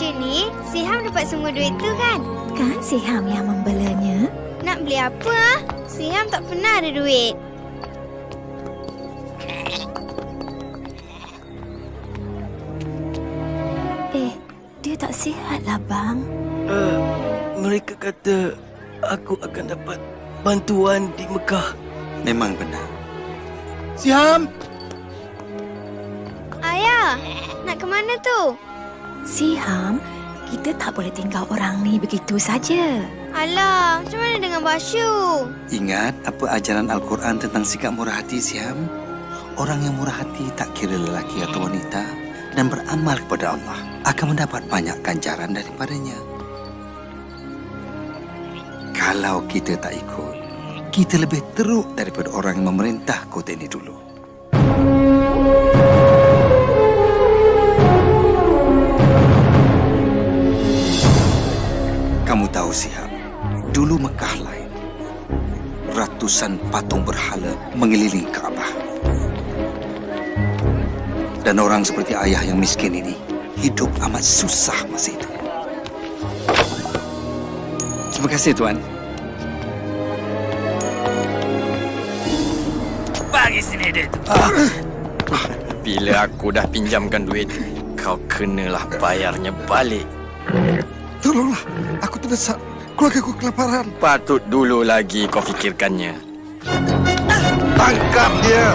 Basyu ni, Siham dapat semua duit tu kan? Kan Siham yang membelanya? Nak beli apa ah? Siham tak pernah ada duit. Dia tak sihat lah, bang. Mereka kata aku akan dapat bantuan di Mekah. Memang benar. Siham! Ayah, nak ke mana tu? Siham, kita tak boleh tinggal orang ni begitu saja. Alah, macam mana dengan Basyu? Ingat apa ajaran Al-Quran tentang sikap murah hati, Siham? Orang yang murah hati tak kira lelaki atau wanita dan beramal kepada Allah akan mendapat banyak ganjaran daripadanya. Kalau kita tak ikut, kita lebih teruk daripada orang yang memerintah kota ini dulu. Kamu tahu, Siham, dulu Mekah lain. Ratusan patung berhala mengelilingi Kaabah. Dan orang seperti ayah yang miskin ini hidup amat susah masa itu. Terima kasih, Tuan. Bagi sini duit tu. Bila aku dah pinjamkan duit, kau kenalah bayarnya balik. Tolonglah, aku terdesak. Keluarga aku kelaparan. Patut dulu lagi kau fikirkannya. Tangkap dia!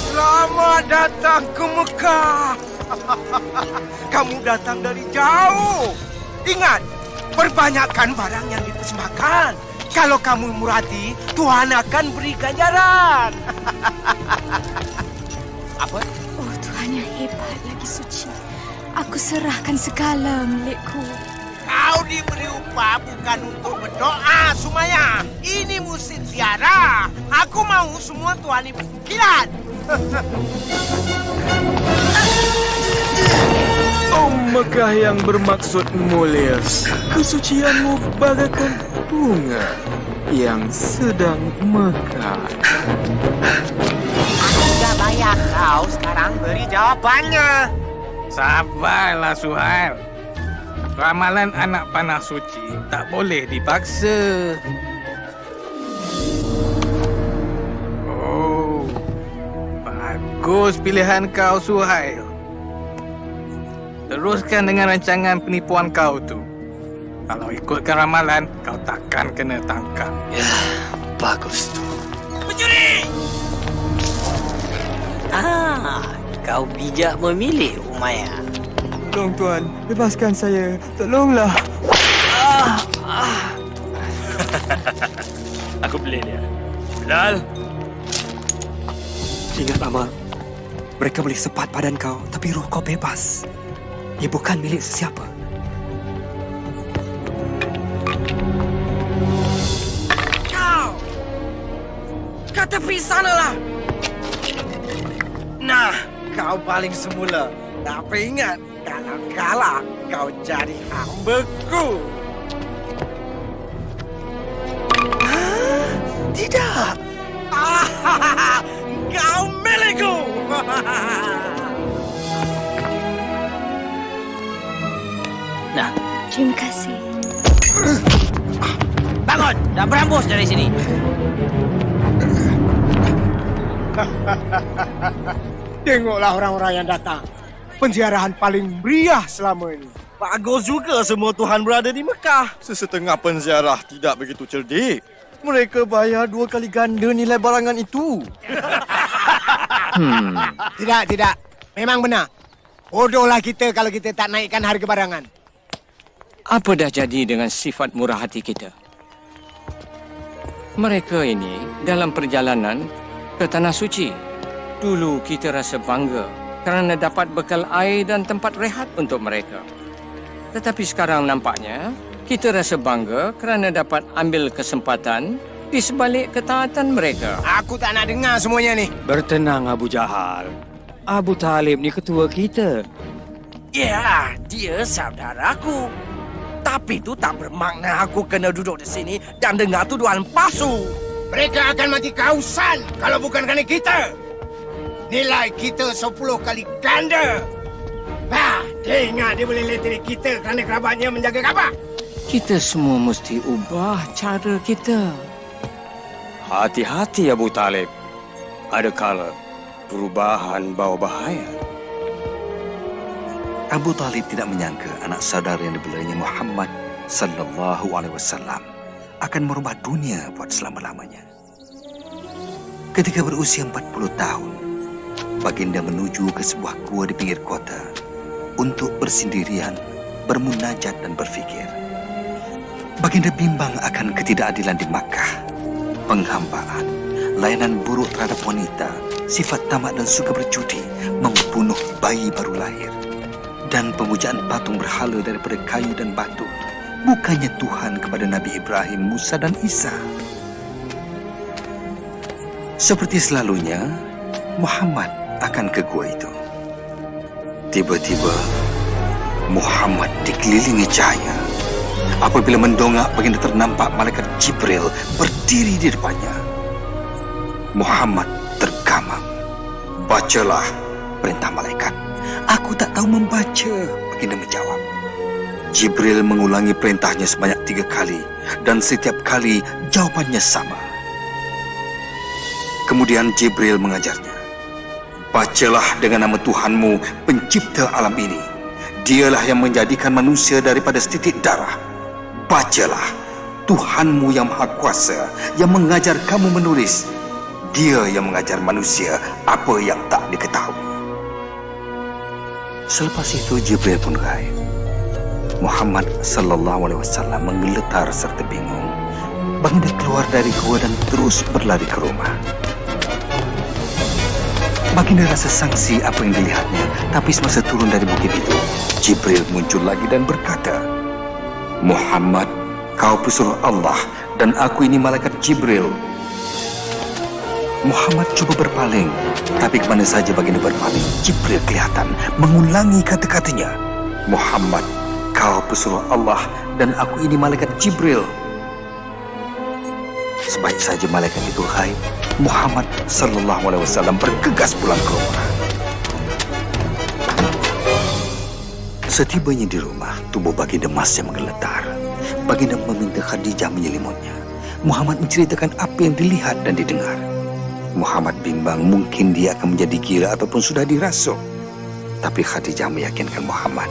Selamat datang ke Mekah. Kamu datang dari jauh. Ingat, perbanyakkan barang yang dipersembahkan. Kalau kamu murah hati, Tuhan akan beri ganjaran. Apa? Oh, Tuhan yang hebat lagi suci. Aku serahkan segala milikku. Kau diberi upah bukan untuk berdoa, Sumaya. Ini musim ziarah. Aku mau semua Tuhan ibu kilat. Oh Mekah yang bermaksud mulia, kesucianmu bagaikan bunga yang sedang mekar. Aku sudah bayar kau, sekarang beri jawabannya. Sabarlah, Suhail. Ramalan anak panah suci tak boleh dipaksa. Oh, bagus pilihan kau, Suhail. Teruskan dengan rancangan penipuan kau tu. Kalau ikutkan ramalan, kau takkan kena tangkap. Ya, bagus tu. Pencuri! Kau bijak memilih, Umayyah. Tolong Tuan, bebaskan saya. Tolonglah. Aku beli dia. Bilal. Ingat, Amal. Mereka boleh sepat badan kau, tapi roh kau bebas. Ia bukan milik sesiapa. Kau! Ke tepi sanalah! Nah, kau paling semula. Tapi ingat, kalau kalah, kau jadi hambaku. Tidak! Kau milikku! Nah, Terima kasih. bangun! Dah berambus dari sini. Tengoklah orang-orang yang datang. Penziarahan paling meriah selama ini. Bagus juga semua Tuhan berada di Mekah. Sesetengah penziarah tidak begitu cerdik. Mereka bayar 2 kali ganda nilai barangan itu. Tidak. Memang benar. Bodohlah kita kalau kita tak naikkan harga barangan. Apa dah jadi dengan sifat murah hati kita? Mereka ini dalam perjalanan ke Tanah Suci. Dulu kita rasa bangga kerana dapat bekal air dan tempat rehat untuk mereka. Tetapi sekarang nampaknya kita rasa bangga kerana dapat ambil kesempatan di sebalik ketaatan mereka. Aku tak nak dengar semuanya ni. Bertenang, Abu Jahal. Abu Talib ni ketua kita. Ya, dia saudaraku. Tapi itu tak bermakna aku kena duduk di sini dan dengar tuduhan palsu. Mereka akan mati kehausan kalau bukan kerana kita. Nilai kita 10 kali ganda. Dia ingat dia boleh leteri kita kerana kerabatnya menjaga Kaabah. Kita semua mesti ubah cara kita. Hati-hati Abu Talib. Ada kala perubahan bawa bahaya. Abu Talib tidak menyangka anak saudara yang dibelanya Muhammad sallallahu alaihi wasallam akan merubah dunia buat selama-lamanya. Ketika berusia 40 tahun, baginda menuju ke sebuah gua di pinggir kota untuk bersendirian, bermunajat dan berfikir. Baginda bimbang akan ketidakadilan di Makkah, penghambaan, layanan buruk terhadap wanita, sifat tamak dan suka berjudi, membunuh bayi baru lahir, dan pemujaan patung berhala daripada kayu dan batu. Bukannya Tuhan kepada Nabi Ibrahim, Musa dan Isa. Seperti selalunya, Muhammad akan ke gua itu. Tiba-tiba, Muhammad dikelilingi cahaya. Apabila mendongak, baginda ternampak malaikat Jibril berdiri di depannya. Muhammad tergamam. Bacalah perintah malaikat. Aku tak tahu membaca, baginda menjawab. Jibril mengulangi perintahnya sebanyak 3 kali dan setiap kali jawabannya sama. Kemudian Jibril mengajarnya. Bacalah dengan nama Tuhanmu, pencipta alam ini. Dialah yang menjadikan manusia daripada setitik darah. Bacalah, Tuhanmu yang Maha Kuasa, yang mengajar kamu menulis. Dia yang mengajar manusia apa yang tak diketahui. Selepas itu Jibril pun gaib. Muhammad sallallahu alaihi wasallam menggeletar serta bingung. Baginda keluar dari gua dan terus berlari ke rumah. Baginda rasa sangsi apa yang dilihatnya, tapi semasa turun dari bukit itu, Jibril muncul lagi dan berkata, Muhammad, kau pesuruh Allah dan aku ini malaikat Jibril. Muhammad cuba berpaling, tapi kemana saja baginda berpaling, Jibril kelihatan mengulangi kata-katanya. Muhammad, kau pesuruh Allah dan aku ini malaikat Jibril. Sebaik saja malaikat itu gaib, Muhammad sallallahu alaihi wasallam bergegas pulang ke rumah. Setibanya di rumah, tubuh baginda masih menggeletar. Baginda meminta Khadijah menyelimutnya. Muhammad menceritakan apa yang dilihat dan didengar. Muhammad bimbang mungkin dia akan menjadi gila ataupun sudah dirasuk. Tapi Khadijah meyakinkan Muhammad,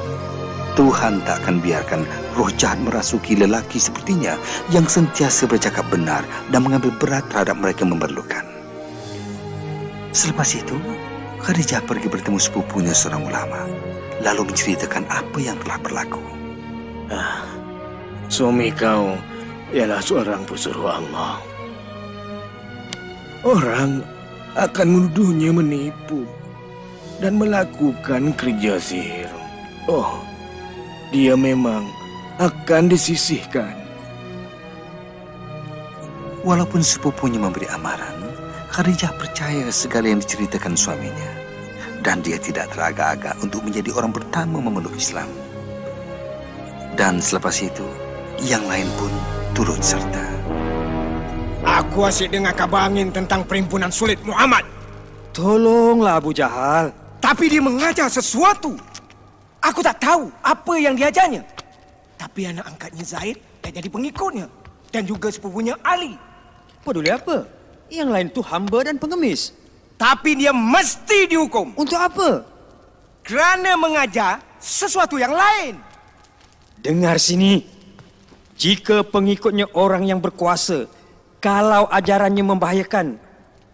Tuhan tak akan biarkan roh jahat merasuki lelaki sepertinya yang sentiasa bercakap benar dan mengambil berat terhadap mereka yang memerlukan. Selepas itu, Khadijah pergi bertemu sepupunya seorang ulama, lalu menceritakan apa yang telah berlaku. Suami kau ialah seorang pesuruh Allah. Orang akan menuduhnya menipu dan melakukan kerja sihir. Dia memang akan disisihkan. Walaupun sepupunya memberi amaran, Khadijah percaya segala yang diceritakan suaminya. Dan dia tidak teragak-agak untuk menjadi orang pertama memeluk Islam. Dan selepas itu, yang lain pun turut serta. Aku asyik dengar kabar angin tentang perhimpunan sulit Muhammad. Tolonglah Abu Jahal. Tapi dia mengajar sesuatu. Aku tak tahu apa yang diajarnya. Tapi anak angkatnya Zaid dah jadi pengikutnya. Dan juga sepupunya Ali. Peduli apa? Yang lain tu hamba dan pengemis. Tapi dia mesti dihukum. Untuk apa? Kerana mengajar sesuatu yang lain. Dengar sini. Jika pengikutnya orang yang berkuasa, kalau ajarannya membahayakan,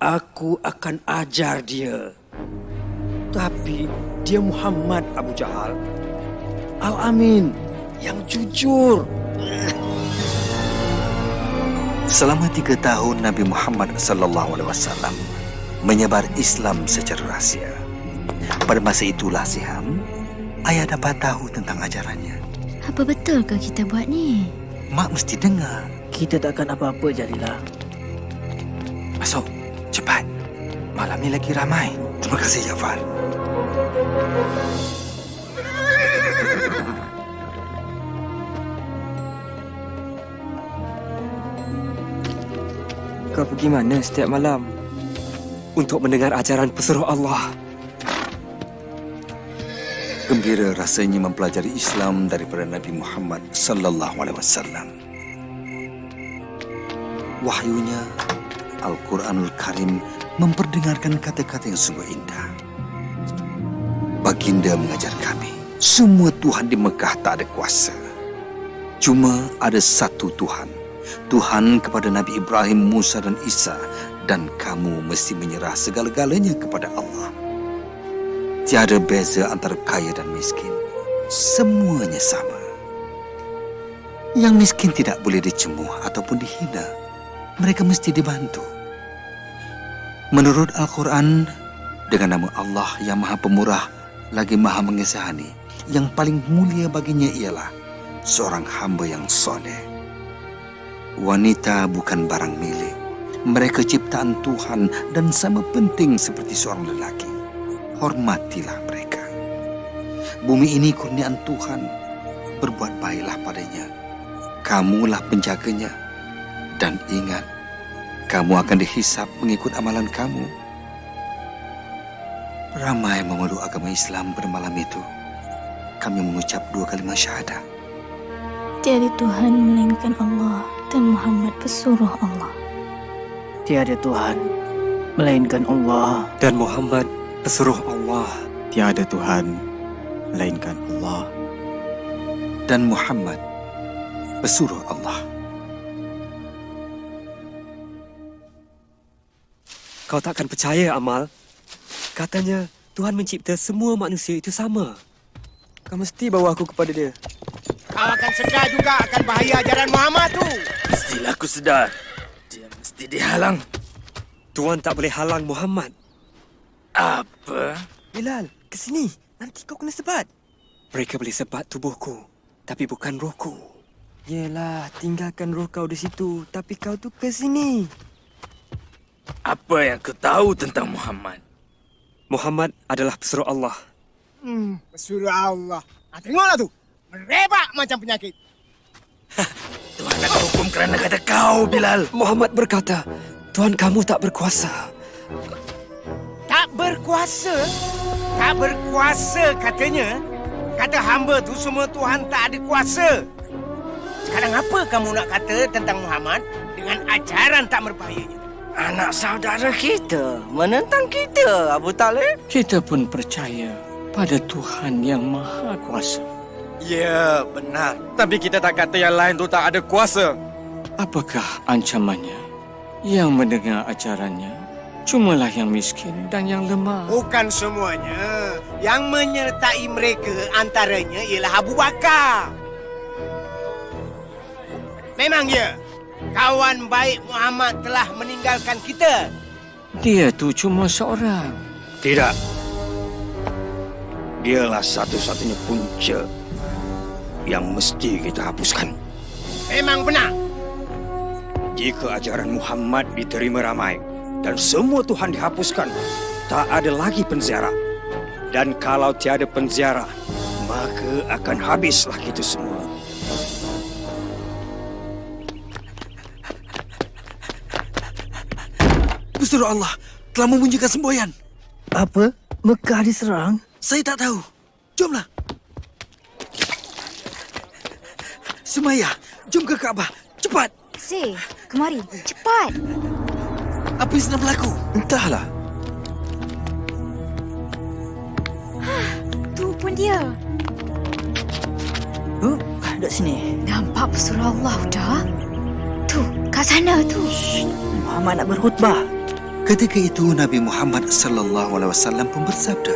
aku akan ajar dia. Tapi dia Muhammad Abu Jahal. Al-Amin, yang jujur. Selama 3 tahun Nabi Muhammad sallallahu alaihi wasallam menyebar Islam secara rahsia. Pada masa itulah Siham, ayah dapat tahu tentang ajarannya. Apa betul ke kita buat ni? Mak mesti dengar. Kita takkan apa-apa, Jalilah. Masuk, cepat. Malam ni lagi ramai. Terima kasih, Jafar. kau pergi mana setiap malam? Untuk mendengar ajaran pesuruh Allah. Gembira rasanya mempelajari Islam daripada Nabi Muhammad sallallahu alaihi wasallam. Wahyunya, Al-Quranul Karim memperdengarkan kata-kata yang sungguh indah. Baginda mengajar kami, semua Tuhan di Mekah tak ada kuasa. Cuma ada satu Tuhan. Tuhan kepada Nabi Ibrahim, Musa dan Isa. Dan kamu mesti menyerah segala-galanya kepada Allah. Tiada beza antara kaya dan miskin. Semuanya sama. Yang miskin tidak boleh dicemuh ataupun dihina. Mereka mesti dibantu. Menurut Al-Quran, dengan nama Allah yang Maha Pemurah lagi Maha Mengasihani, yang paling mulia baginya ialah seorang hamba yang soleh. Wanita bukan barang milik. Mereka ciptaan Tuhan dan sama penting seperti seorang lelaki. Hormatilah mereka. Bumi ini kurniaan Tuhan. Berbuat baiklah padanya. Kamulah penjaganya. Dan ingat, kamu akan dihisap mengikut amalan kamu. Ramai memeluk agama Islam pada malam itu. Kami mengucap 2 kalimat syahadah. Tiada Tuhan melainkan Allah dan Muhammad pesuruh Allah. Tiada Tuhan melainkan Allah Dan Muhammad pesuruh Allah. Tiada Tuhan melainkan Allah. Dan Muhammad pesuruh Allah. Kau takkan percaya, Amal. Katanya Tuhan mencipta semua manusia itu sama. Kau mesti bawa aku kepada dia. Kau akan sedar juga akan bahaya ajaran Muhammad tu. Mestilah aku sedar. Dia mesti dihalang. Tuan tak boleh halang Muhammad. Apa? Bilal, ke sini. Nanti kau kena sebat. Mereka boleh sebat tubuhku, tapi bukan rohku. Yelah, tinggalkan roh kau di situ. Tapi kau tu ke sini. Apa yang kau tahu tentang Muhammad? Muhammad adalah pesuruh Allah. Pesuruh Allah. Tengoklah tu. Merebak macam penyakit. Tuhan akan hukum kerana kata kau, Bilal. Muhammad berkata, Tuhan kamu tak berkuasa. Tak berkuasa? Tak berkuasa katanya. Kata hamba tu semua Tuhan tak ada kuasa. Sekarang apa kamu nak kata tentang Muhammad dengan ajaran tak berbahayanya? Anak saudara kita menentang kita, Abu Talib. Kita pun percaya pada Tuhan yang Maha Kuasa. Ya, benar. Tapi kita tak kata yang lain tu tak ada kuasa. Apakah ancamannya? Yang mendengar ajarannya cumalah yang miskin dan yang lemah. Bukan semuanya. Yang menyertai mereka antaranya ialah Abu Bakar. Memang ya, kawan baik Muhammad telah meninggalkan kita. Dia tu cuma seorang. Tidak. Dialah satu-satunya punca yang mesti kita hapuskan. Memang benar. Jika ajaran Muhammad diterima ramai dan semua Tuhan dihapuskan, tak ada lagi penziarah. Dan kalau tiada penziarah, maka akan habislah kita semua. Pesuruh Allah telah memunculkan semboyan. Apa? Mekah diserang? Saya tak tahu. Jomlah. Sumayyah, jom ke Kaabah. Cepat. Si, kemari. Cepat. Apa yang sedang berlaku? Entahlah. Tu pun dia. Duduk sini. Nampak pesuruh Allah dah? Tu, kat sana tu. Muhammad nak berkhutbah. Ketika itu Nabi Muhammad sallallahu alaihi wasallam pun bersabda,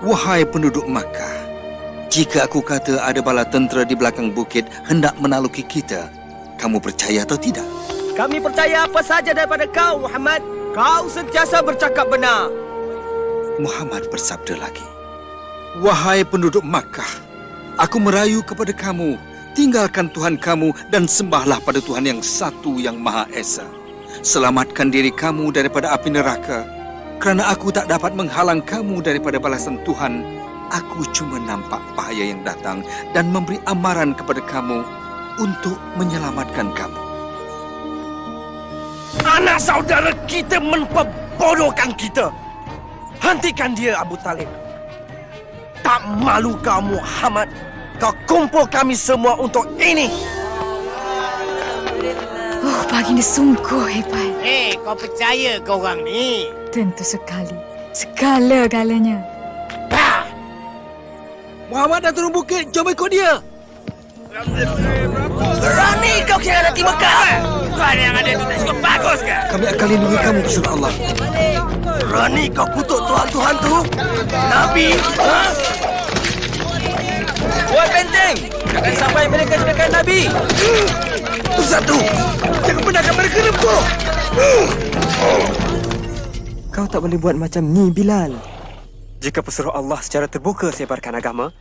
"Wahai penduduk Makkah, jika aku kata ada bala tentera di belakang bukit hendak menaluki kita, kamu percaya atau tidak?" Kami percaya apa saja daripada kau, Muhammad. Kau sentiasa bercakap benar. Muhammad bersabda lagi, "Wahai penduduk Makkah, aku merayu kepada kamu, tinggalkan Tuhan kamu dan sembahlah pada Tuhan yang satu yang Maha Esa. Selamatkan diri kamu daripada api neraka. Kerana aku tak dapat menghalang kamu daripada balasan Tuhan, aku cuma nampak bahaya yang datang dan memberi amaran kepada kamu untuk menyelamatkan kamu." Anak saudara kita memperbodohkan kita. Hentikan dia, Abu Talib. Tak malu kau, Muhammad? Kau kumpul kami semua untuk ini. Oh, baginda sungguh hebat. Kau percaya ke orang ni? Tentu sekali. Segala-galanya. Muhammad dah turun bukit. Jom ikut dia. Berani kau kira nanti Mekah? Tuhan yang ada tu tak cukup bagus ke? Kami akan lindungi kamu, Rasulullah Allah. Berani kau kutuk Tuhan-Tuhan tu? Nabi? Buat benteng. Jangan sampai mereka jenakan Nabi. Itu satu. Jangan benarkan mereka rempuh. Kau tak boleh buat macam ni, Bilal. Jika pesuruh Allah secara terbuka sebarkan agama,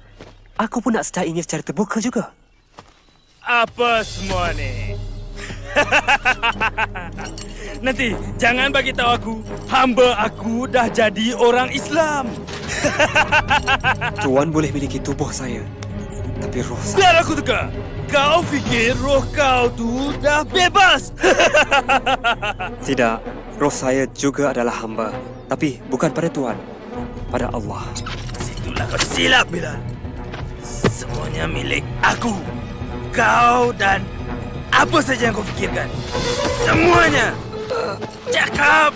aku pun nak sertainya secara terbuka juga. Apa semua ni? Nanti jangan bagi tahu aku, hamba aku dah jadi orang Islam. Tuan boleh miliki tubuh saya, tapi roh saya... Biar aku teka. Kau fikir roh kau tu dah bebas? Tidak, roh saya juga adalah hamba. Tapi bukan pada Tuan, pada Allah. Situlah kau silap, Bilal. Semuanya milik aku. Kau dan apa saja yang kau fikirkan. Semuanya. Cakap.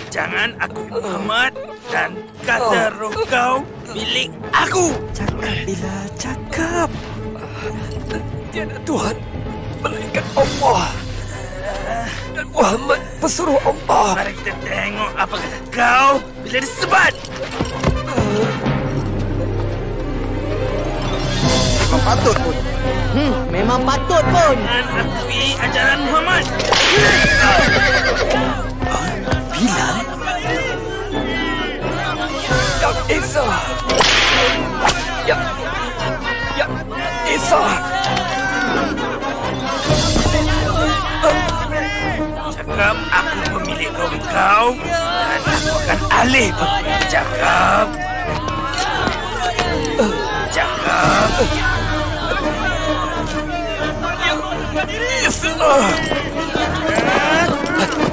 Jangan aku Muhammad dan kata roh kau milik aku. Cakap, Bilal, cakap. Tiada Tuhan, melainkan Allah. Dan Muhammad pesuruh Allah. Mari kita tengok apa kata kau bila disebat. Memang patut pun. Memang patut pun. Jangan akui ajaran Muhammad. Bilal? Ya Isa. Ya Isa. Cakap aku pemilik roh kau dan aku akan alih bercakap. Cakap.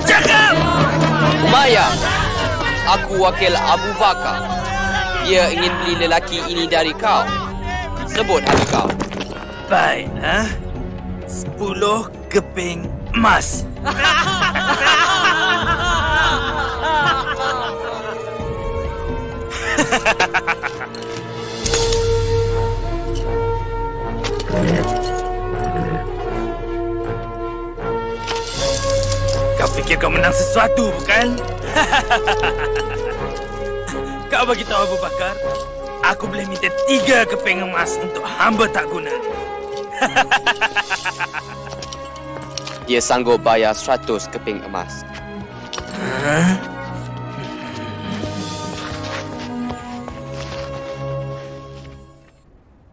Cakap. Umayyah, aku wakil Abu Bakar. Dia ingin beli lelaki ini dari kau. Sebut harga kau. Baiklah. 10 keping emas. Kau fikir kau menang sesuatu, bukan? Kau bagi tahu Abu Bakar, aku boleh minta 3 keping emas untuk hamba tak guna. Dia sanggup bayar 100 keping emas.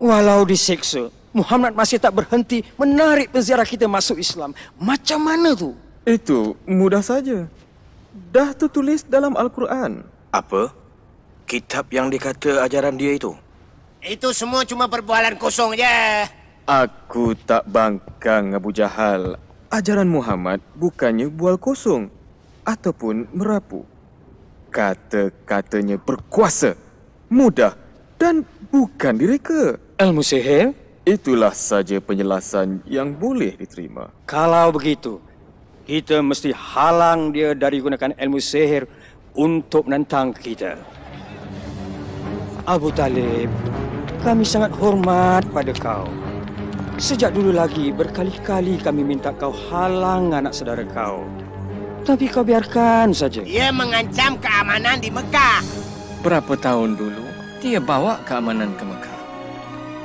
Walau diseksa, Muhammad masih tak berhenti menarik penziarah kita masuk Islam. Macam mana tu? Itu mudah saja. Dah tertulis dalam Al-Quran. Apa? Kitab yang dikata ajaran dia itu? Itu semua cuma perbualan kosong je. Aku tak bangkang, Abu Jahal. Ajaran Muhammad bukannya bual kosong ataupun merapu. Kata-katanya berkuasa, mudah dan bukan direka. Ilmu sihir? Itulah saja penjelasan yang boleh diterima. Kalau begitu, kita mesti halang dia dari gunakan ilmu sihir untuk menentang kita. Abu Talib, kami sangat hormat pada kau. Sejak dulu lagi berkali-kali kami minta kau halang anak saudara kau. Tapi kau biarkan saja. Dia mengancam keamanan di Mekah. Berapa tahun dulu dia bawa keamanan ke Mekah.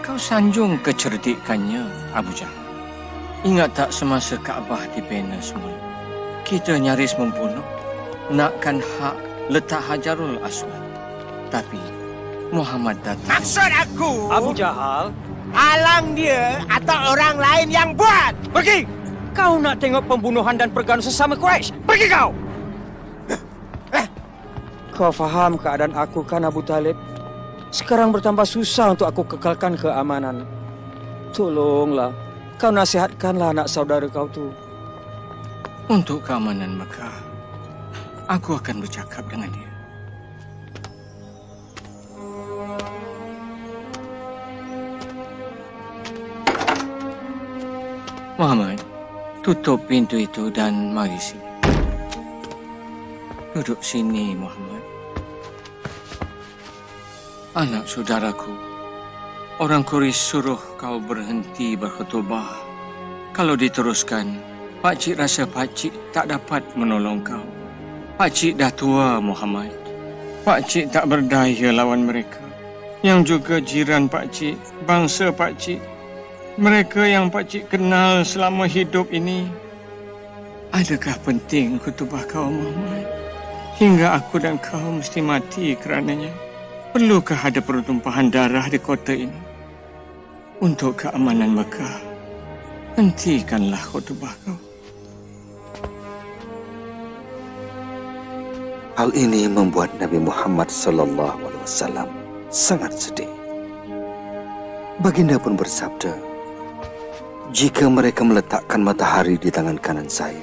Kau sanjung kecerdikannya, Abu Jahal. Ingat tak semasa Kaabah dibina semula? Kita nyaris membunuh, nakkan hak letak Hajarul Aswad. Tapi Muhammad datang. Maksud aku, Abu Jahal, halang dia atau orang lain yang buat. pergi! Kau nak tengok pembunuhan dan pergaduhan sesama Quraisy? Pergi kau! Kau faham keadaan aku kan, Abu Talib? Sekarang bertambah susah untuk aku kekalkan keamanan. Tolonglah, kau nasihatkanlah anak saudara kau tu. Untuk keamanan Mekah, aku akan bercakap dengan dia. Muhammad, tutup pintu itu dan mari sini. Duduk sini, Muhammad. Anak saudaraku, orang Quraisy suruh kau berhenti berkhutbah. Kalau diteruskan, pakcik rasa pakcik tak dapat menolong kau. Pakcik dah tua, Muhammad. Pakcik tak berdaya lawan mereka. Yang juga jiran pakcik, bangsa pakcik. Mereka yang pakcik kenal selama hidup ini. Adakah penting khutbah kau, Muhammad? Hingga aku dan kau mesti mati kerananya. Perlukah ada pertumpahan darah di kota ini? Untuk keamanan Mekah, hentikanlah khutbah kau. Hal ini membuat Nabi Muhammad SAW sangat sedih. Baginda pun bersabda, jika mereka meletakkan matahari di tangan kanan saya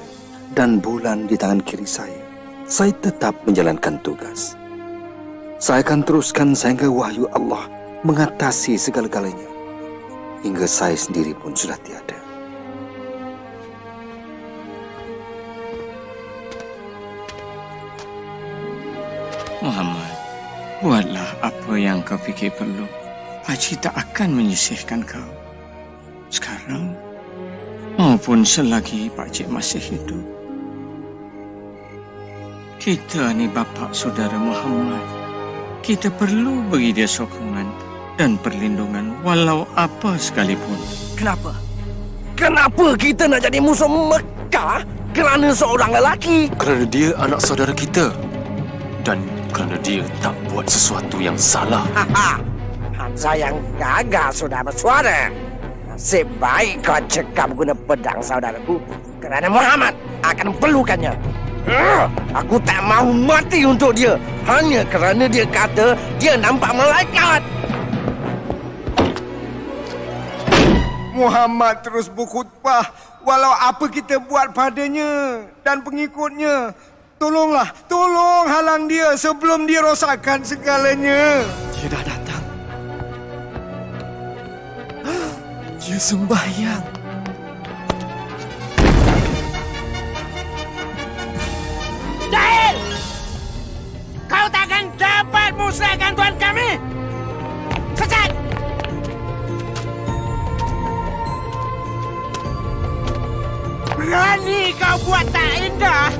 dan bulan di tangan kiri saya tetap menjalankan tugas. Saya akan teruskan sehingga wahyu Allah mengatasi segala-galanya, hingga saya sendiri pun sudah tiada. Muhammad, buatlah apa yang kau fikir perlu. Pakcik tak akan menyisihkan kau. Sekarang, maupun selagi pakcik masih hidup. Kita ni bapa saudara Muhammad. Kita perlu beri dia sokongan dan perlindungan walau apa sekalipun. Kenapa? Kenapa kita nak jadi musuh Mekah kerana seorang lelaki? Kerana dia anak saudara kita. Dan kerana dia tak buat sesuatu yang salah. Hamzah yang gagal sudah bersuara. Nasib baik kau cekap guna pedang saudaraku. Kerana Muhammad akan perlukannya. Aku tak mahu mati untuk dia. Hanya kerana dia kata dia nampak malaikat. Muhammad terus berkhutbah walau apa kita buat padanya dan pengikutnya. Tolonglah, tolong halang dia sebelum dia rosakkan segalanya. Dia dah datang. Dia sembahyang. Jahil! Kau takkan dapat musnahkan Tuhan kami! Sesat! Berani kau buat tak indah!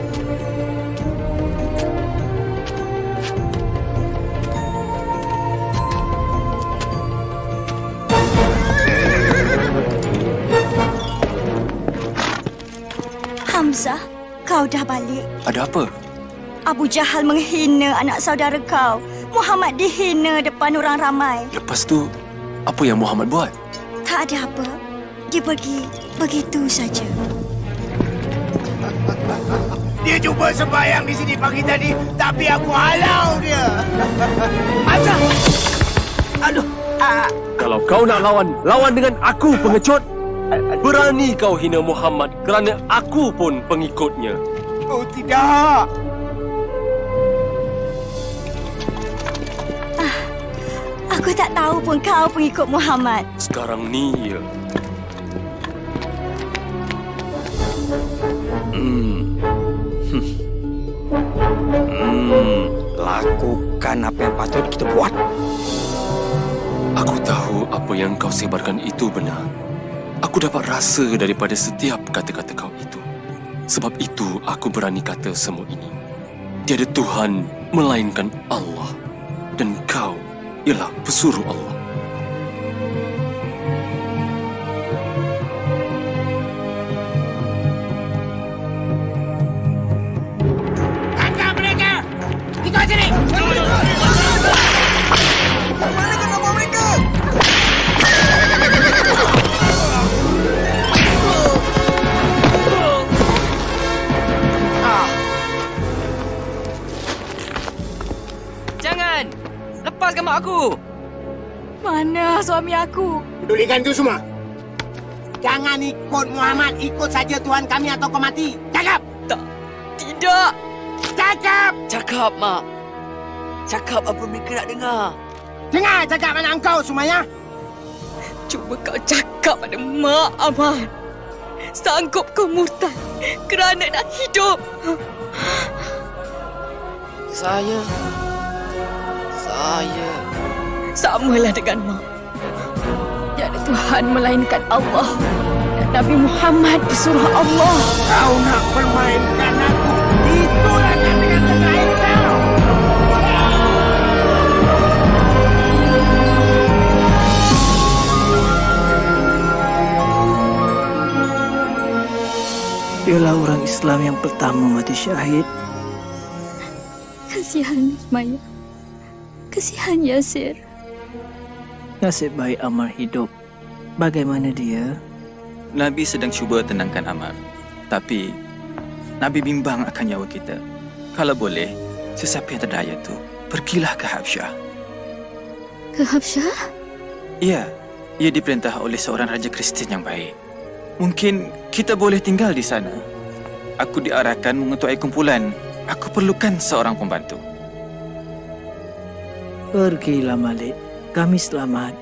Hamzah, kau dah balik. Ada apa? Abu Jahal menghina anak saudara kau. Muhammad dihina depan orang ramai. Lepas tu, apa yang Muhammad buat? Tak ada apa. Dia pergi begitu saja. Dia cuba sembahyang di sini pagi tadi, tapi aku halau dia. Hamzah! Aduh! Kalau kau nak lawan, lawan dengan aku, pengecut. Berani kau hina Muhammad kerana aku pun pengikutnya. Oh tidak. Aku tak tahu pun kau pengikut Muhammad. Sekarang ni ya. Lakukan apa yang patut kita buat. Aku tahu apa yang kau sebarkan itu benar. Aku dapat rasa daripada setiap kata-kata kau itu. Sebab itu aku berani kata semua ini. Tiada Tuhan melainkan Allah. Dan kau ialah pesuruh Allah. Tangkap mereka! Ikut sini! Mana kau nak bawa mereka? Jangan! Lepaskan mak aku! Mana suami aku? Pedulikan itu semua. Jangan ikut Muhammad, ikut saja Tuhan kami atau kau mati. Cakap! Tidak. Cakap! Cakap, Mak. Cakap apa mereka nak dengar. Dengar cakap anak engkau, Sumayya. Cuba kau cakap pada Mak, Amal. Sanggup kau murtad kerana nak hidup? Saya Samalah dengan Mak. Tiada Tuhan melainkan Allah. Dan Nabi Muhammad pesuruh Allah. Kau nak permainkan aku. Itulah nak dengan terkait kau. Dialah orang Islam yang pertama mati syahid. Kasihan Maya. Kasihan Yasir. Nasib baik Ammar hidup. Bagaimana dia? Nabi sedang cuba tenangkan Ammar. Tapi Nabi bimbang akan nyawa kita. Kalau boleh, sesiapa yang terdaya tu, pergilah ke Habsyah. Ke Habsyah? Ya, ia diperintah oleh seorang raja Kristian yang baik. Mungkin kita boleh tinggal di sana. Aku diarahkan mengetuai kumpulan. Aku perlukan seorang pembantu. Pergilah Malik. Kami selamat.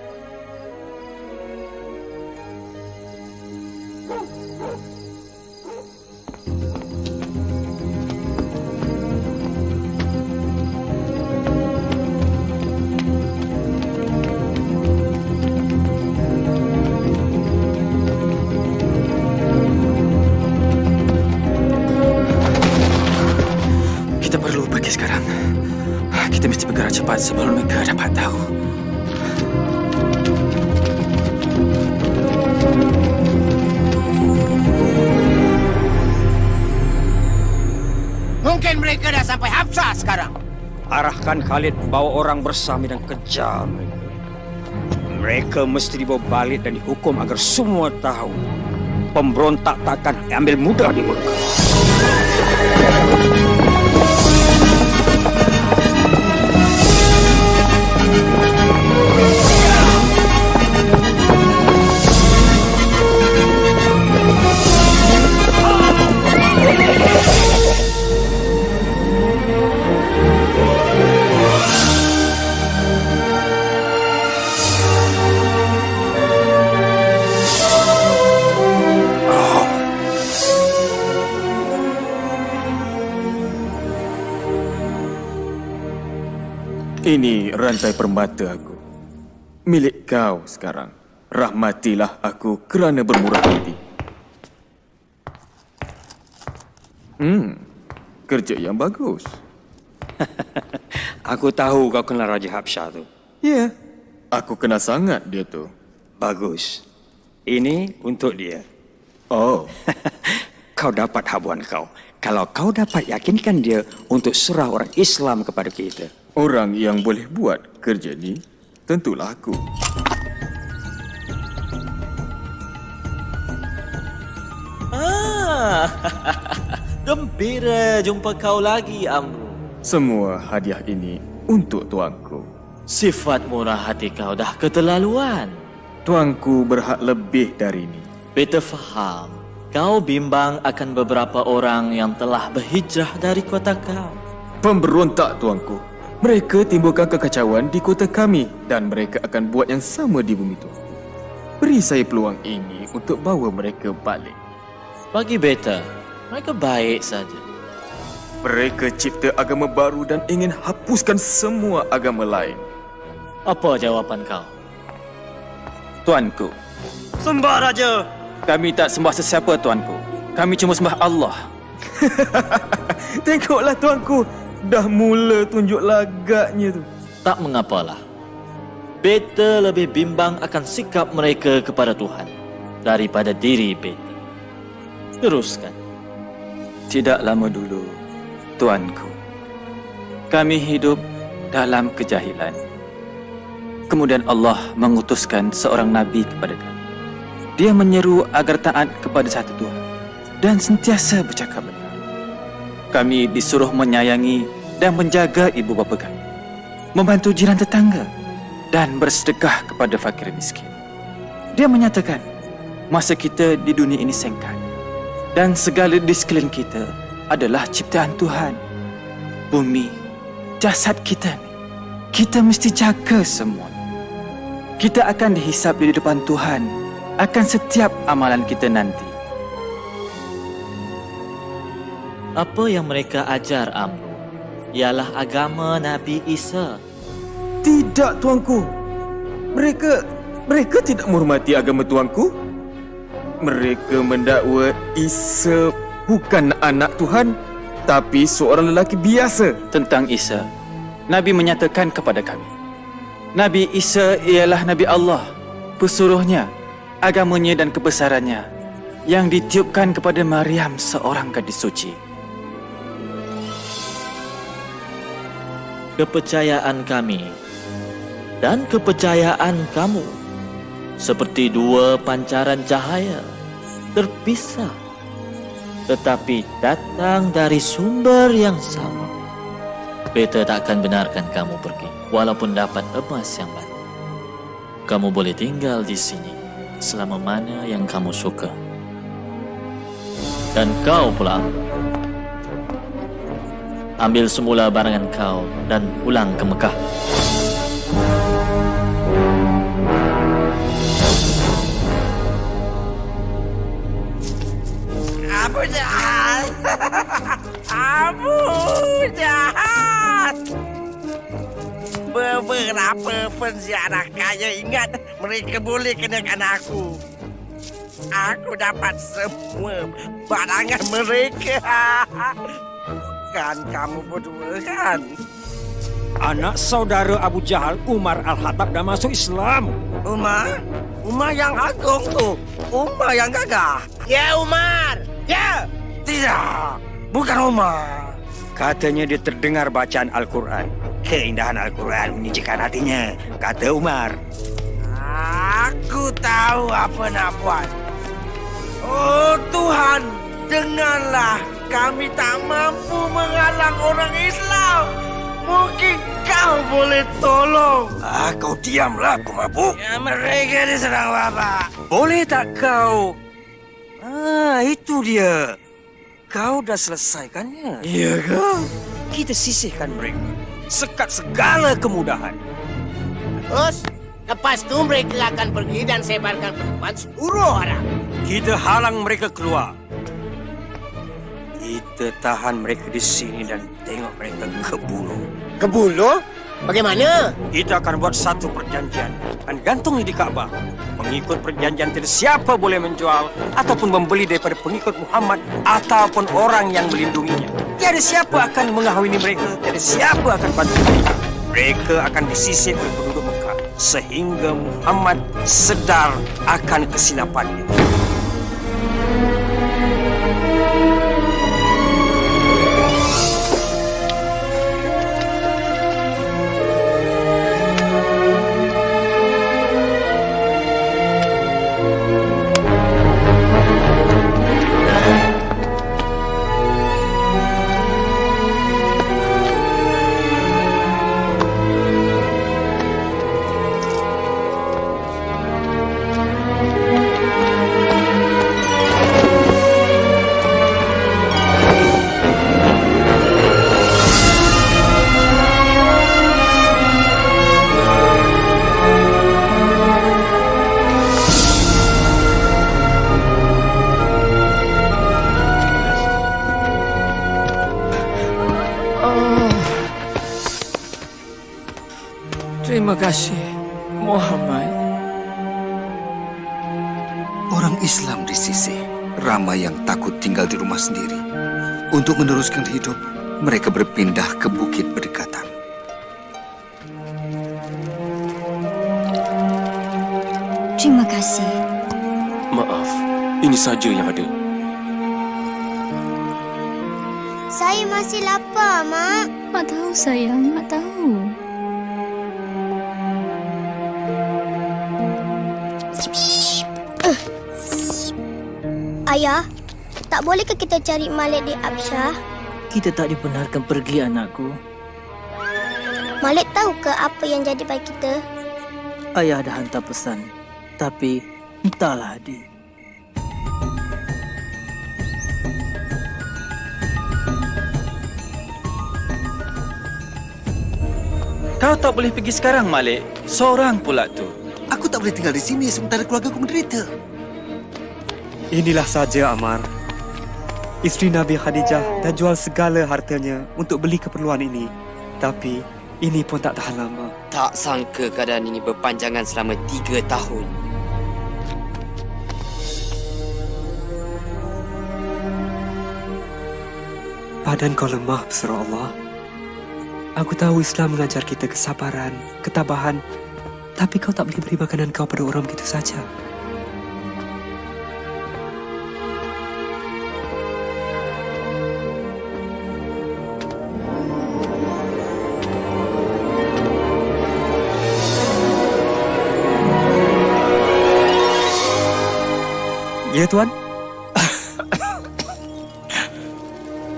Kita perlu pergi sekarang. Kita mesti bergerak cepat sebelum mereka dapat tahu. Mungkin mereka dah sampai Habsyah sekarang. Arahkan Khalid bawa orang bersama dan kejar mereka. Mereka mesti dibawa balik dan dihukum agar semua tahu pemberontak takkan ambil mudah di Mekah. Ini rantai permata aku. Milik kau sekarang. Rahmatilah aku kerana bermurah hati. Kerja yang bagus. Aku tahu kau kenal Raja Habsyah tu. Ya, aku kenal sangat dia tu. Bagus. Ini untuk dia. Oh. Kau dapat habuan kau. Kalau kau dapat yakinkan dia untuk serah orang Islam kepada kita. Orang yang boleh buat kerja ni tentulah aku. Gembira jumpa kau lagi, Amru. Semua hadiah ini untuk tuanku. Sifat murah hati kau dah keterlaluan. Tuanku berhak lebih dari ini. Beta faham. Kau bimbang akan beberapa orang yang telah berhijrah dari kota kau. Pemberontak, tuanku. Mereka timbulkan kekacauan di kota kami dan mereka akan buat yang sama di bumi itu. Beri saya peluang ini untuk bawa mereka balik. Bagi beta, mereka baik saja. Mereka cipta agama baru dan ingin hapuskan semua agama lain. Apa jawapan kau? Tuanku. Sembah Raja. Kami tak sembah sesiapa, tuanku. Kami cuma sembah Allah. Tengoklah, tuanku. Dah mula tunjuk lagaknya tu. Tak mengapalah. Beta lebih bimbang akan sikap mereka kepada Tuhan daripada diri beta. Teruskan. Tidak lama dulu, tuanku, kami hidup dalam kejahilan. Kemudian Allah mengutuskan seorang Nabi kepada kami. Dia menyeru agar taat kepada satu Tuhan dan sentiasa bercakap benar. Kami disuruh menyayangi dan menjaga ibu bapa kami, membantu jiran tetangga dan bersedekah kepada fakir miskin. Dia menyatakan masa kita di dunia ini singkat dan segala di sekeliling kita adalah ciptaan Tuhan. Bumi, jasad kita ni, kita mesti jaga semua. Kita akan dihisap di depan Tuhan akan setiap amalan kita nanti. Apa yang mereka ajar, Amru, ialah agama Nabi Isa. Tidak, tuanku. Mereka tidak menghormati agama tuanku. Mereka mendakwa Isa bukan anak Tuhan, tapi seorang lelaki biasa. Tentang Isa, Nabi menyatakan kepada kami, Nabi Isa ialah Nabi Allah, pesuruhnya, agamanya dan kebesarannya yang ditiupkan kepada Maryam, seorang gadis suci. Kepercayaan kami dan kepercayaan kamu seperti dua pancaran cahaya terpisah, tetapi datang dari sumber yang sama. Beta tak akan benarkan kamu pergi, walaupun dapat emas yang banyak. Kamu boleh tinggal di sini selama mana yang kamu suka. Dan kau pula, ambil semula barangan kau dan pulang ke Mekah. Abu jahat! Abu jahat! Beberapa penziarah kaya ingat mereka boleh kenakan aku. Aku dapat semua barangan mereka. Kan kamu berdua kan? Anak saudara Abu Jahal, Umar Al-Khattab, dah masuk Islam. Umar? Umar yang agung tu. Umar yang gagah. Ya, Umar! Ya! Tidak, bukan Umar. Katanya dia terdengar bacaan Al-Quran. Keindahan Al-Quran menyejukkan hatinya, kata Umar. Aku tahu apa nak buat. Oh Tuhan, dengarlah. Kami tak mampu menghalang orang Islam. Mungkin kau boleh tolong. Kau diamlah, pemabuk. Ya, mereka diserang Bapak. Boleh tak kau? Itu dia. Kau dah selesaikannya. Iya kau? Kita sisihkan mereka. Sekat segala kemudahan. Terus, lepas tu mereka akan pergi dan sebarkan perempuan seluruh arah. Kita halang mereka keluar. Kita tahan mereka di sini dan tengok mereka kebunuh. Kebunuh? Bagaimana? Kita akan buat satu perjanjian dan gantungnya di Kaabah. Mengikut perjanjian tidak siapa boleh menjual ataupun membeli daripada pengikut Muhammad ataupun orang yang melindunginya. Tiada siapa akan mengahwini mereka, tiada siapa akan bantu mereka. Mereka akan disisir oleh penduduk Mekah sehingga Muhammad sedar akan kesilapannya. Terima kasih, Muhammad. Orang Islam disisih, ramai yang takut tinggal di rumah sendiri. Untuk meneruskan hidup, mereka berpindah ke bukit berdekatan. Terima kasih. Maaf, ini saja yang ada. Saya masih lapar, Mak. Mak tahu sayang, Mak tahu. Ayah, tak bolehkah kita cari Malik di Absyah? Kita tak dibenarkan pergi, anakku. Malik tahu ke apa yang jadi pada kita? Ayah dah hantar pesan. Tapi, entahlah, adik. Kau tak boleh pergi sekarang, Malik. Seorang pula tu. Aku tak boleh tinggal di sini sementara keluarga aku menderita. Inilah saja, Ammar. Isteri Nabi Khadijah dah jual segala hartanya untuk beli keperluan ini. Tapi ini pun tak tahan lama. Tak sangka keadaan ini berpanjangan selama 3 tahun. Badan kau lemah, berserah Allah. Aku tahu Islam mengajar kita kesabaran, ketabahan. Tapi kau tak boleh beri makanan kau pada orang begitu saja. Ya, Tuan.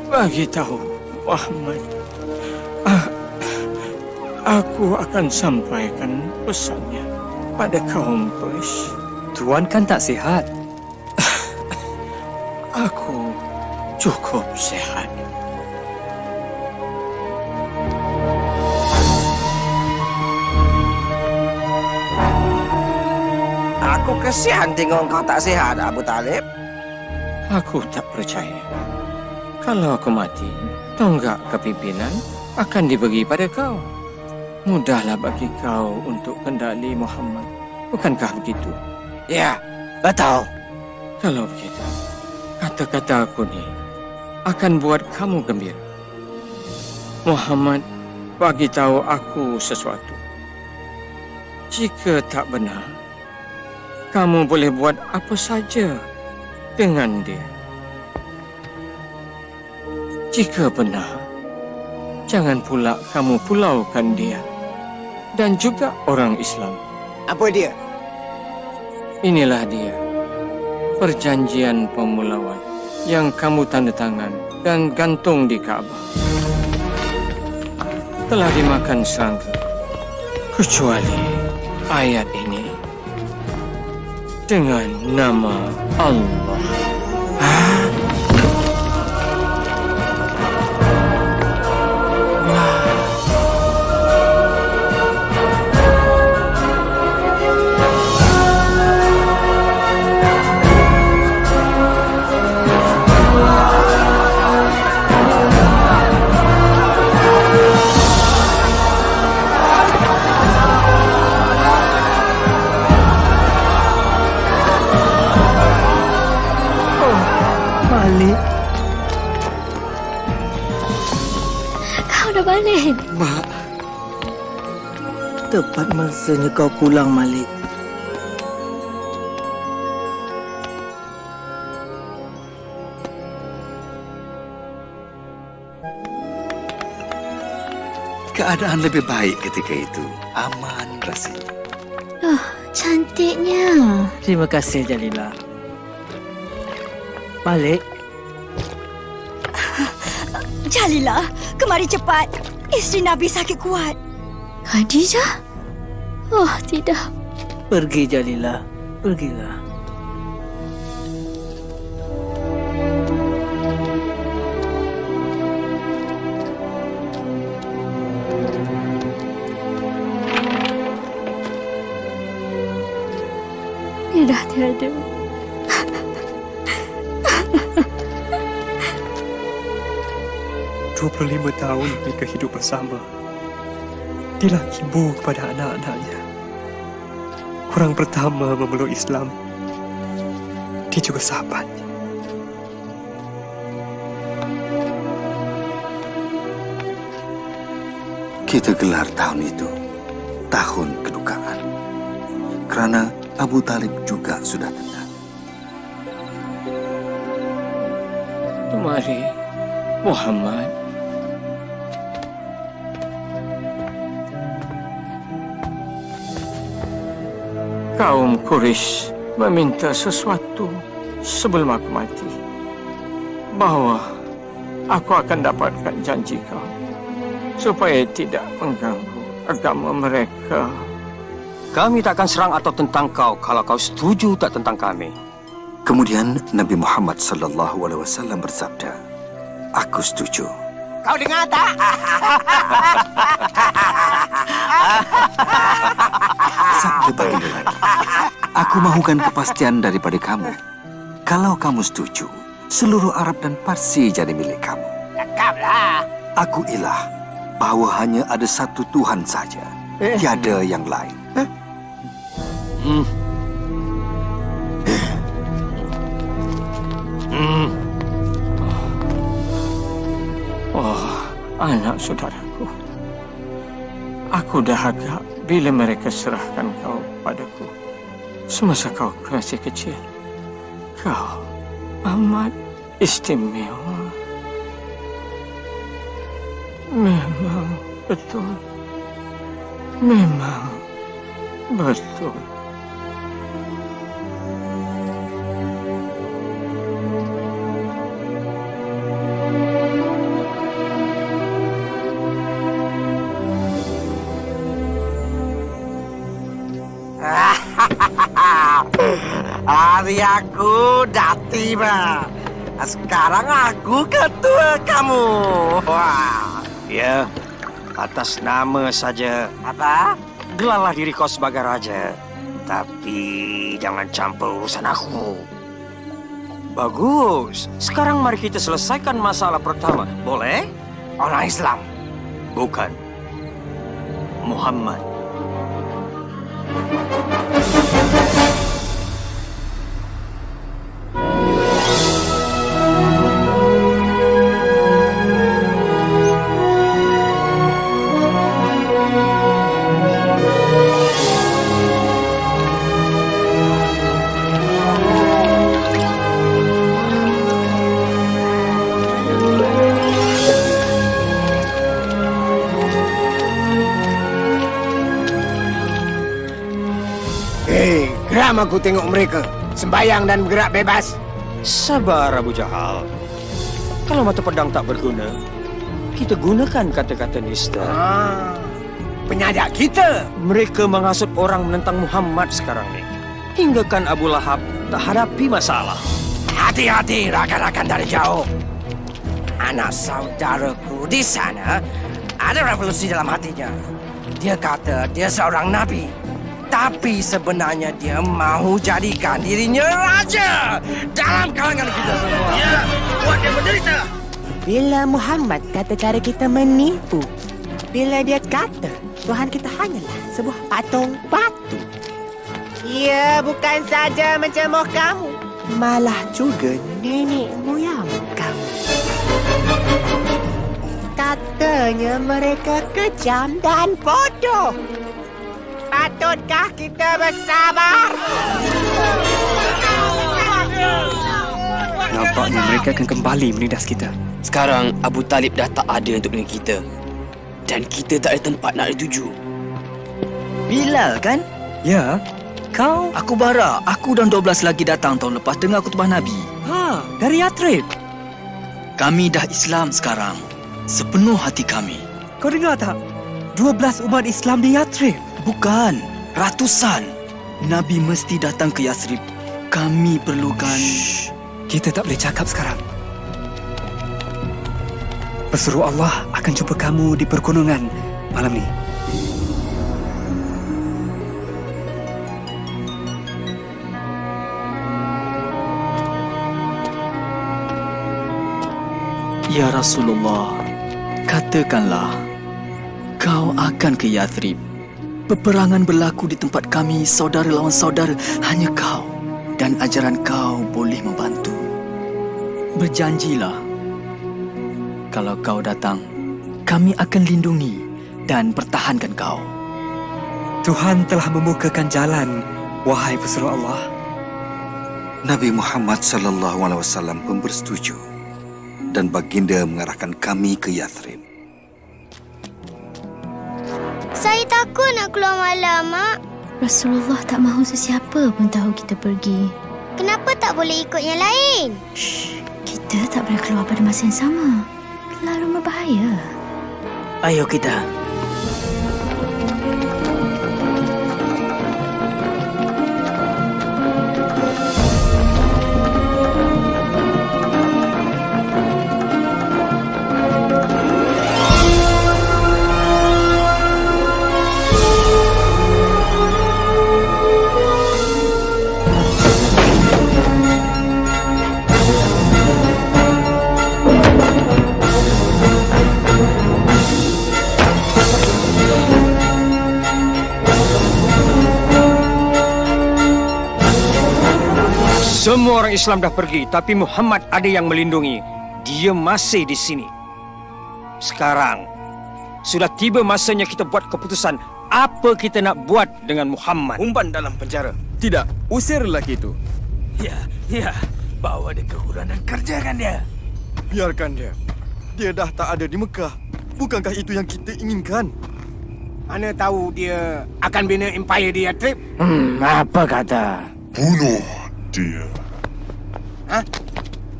Bagi tahu Muhammad, aku akan sampaikan pesannya pada kaum Quraisy. Tuan kan tak sihat. Aku cukup sihat. Aku kesian tengok kau tak sihat, Abu Talib. Aku tak percaya. Kalau aku mati, tonggak kepimpinan akan diberi pada kau. Mudahlah bagi kau untuk kendali Muhammad. Bukankah begitu? Ya, betul. Kalau begitu, kata-kata aku ni akan buat kamu gembira. Muhammad bagi tahu aku sesuatu. Jika tak benar, kamu boleh buat apa saja dengan dia. Jika benar, jangan pula kamu pulaukan dia dan juga orang Islam. Apa dia? Inilah dia, perjanjian pemulauan yang kamu tanda tangan dan gantung di Kaabah. Telah dimakan serangga, kecuali ayat ini dengan nama Allah. Malik. Kau dah balik? Mak. Tepat masanya kau pulang, Malik. Keadaan lebih baik ketika itu. Aman rasanya. Oh, cantiknya. Terima kasih, Jalila. Malik. Jalila, kemari cepat. Isteri Nabi sakit kuat. Khadijah? Oh, tidak. Pergi, Jalila. Pergilah. Dia dah tiada. Dua 25 tahun mereka hidup bersama. Dialah ibu kepada anak-anaknya. Orang pertama memeluk Islam. Dia juga sahabatnya. Kita gelar tahun itu tahun kedukaan. Kerana Abu Talib juga sudah datang. Mari, Muhammad. Kaum Quraisy meminta sesuatu sebelum aku mati. Bahawa aku akan dapatkan janji kau supaya tidak mengganggu agama mereka. Kami takkan serang atau tentang kau kalau kau setuju tak tentang kami. Kemudian Nabi Muhammad SAW bersabda, "Aku setuju." Kau dengar tak? kata baginda lagi. Aku mahukan kepastian daripada kamu. Kalau kamu setuju, seluruh Arab dan Parsi jadi milik kamu. Cakaplah. Aku ilah bahawa hanya ada satu Tuhan saja, tiada yang lain. Oh, anak saudaraku. Aku dahaga bila mereka serahkan kau padaku semasa kau masih kecil. Kau amat istimewa. Memang betul. Memang betul. Hari aku dah tiba. Sekarang aku ketua kamu. Wah. Ya, atas nama saja. Apa? Gelarlah diri kau sebagai raja. Tapi jangan campur urusan aku. Bagus. Sekarang mari kita selesaikan masalah pertama. Boleh? Orang Islam. Bukan. Muhammad. Geram aku tengok mereka sembayang dan bergerak bebas. Sabar Abu Jahal. Kalau mata pedang tak berguna, kita gunakan kata-kata nista. Penyajak kita. Mereka menghasut orang menentang Muhammad sekarang ni. Hinggakan Abu Lahab tak hadapi masalah. Hati-hati rakan-rakan dari jauh. Anak saudaraku di sana ada revolusi dalam hatinya. Dia kata dia seorang nabi. Tapi sebenarnya dia mahu jadikan dirinya raja dalam kalangan kita semua. Ya, buat dia menderita. Bila Muhammad kata cara kita menipu. Bila dia kata Tuhan kita hanyalah sebuah patung batu. Ia bukan saja mencemoh kamu, malah juga nenek moyang kamu. Katanya mereka kejam dan bodoh. Patutkah kita bersabar? Nampaknya mereka akan kembali menindas kita. Sekarang Abu Talib dah tak ada untuk dengan kita. Dan kita tak ada tempat nak dituju. Bilal kan? Ya. Kau? Aku Bara. Aku dan 12 lagi datang tahun lepas dengar khutbah Nabi. Ha, dari Yathrib. Kami dah Islam sekarang. Sepenuh hati kami. Kau dengar tak? 12 umat Islam di Yathrib. Bukan, ratusan. Nabi mesti datang ke Yathrib. Kami perlukan... Shh. Kita tak boleh cakap sekarang. Pesuruh Allah akan jumpa kamu di pergunungan malam ni. Ya Rasulullah, katakanlah, kau akan ke Yathrib. Peperangan berlaku di tempat kami, saudara lawan saudara, hanya kau dan ajaran kau boleh membantu. Berjanjilah, kalau kau datang, kami akan lindungi dan pertahankan kau. Tuhan telah membukakan jalan, wahai pesuruh Allah. Nabi Muhammad SAW pun bersetuju dan baginda mengarahkan kami ke Yathrib. Saya takut nak keluar malam, Mak. Rasulullah tak mahu sesiapa pun tahu kita pergi. Kenapa tak boleh ikut yang lain? Shh, kita tak boleh keluar pada masa yang sama. Terlalu berbahaya. Ayo kita. Semua orang Islam dah pergi, tapi Muhammad ada yang melindungi. Dia masih di sini. Sekarang, sudah tiba masanya kita buat keputusan apa kita nak buat dengan Muhammad. Umpan dalam penjara. Tidak, usir lelaki itu. Ya, bawa dia ke huran dan kerjakan dia. Biarkan dia. Dia dah tak ada di Mekah. Bukankah itu yang kita inginkan? Mana tahu dia akan bina empire dia, Trip? Apa kata? Bunuh dia.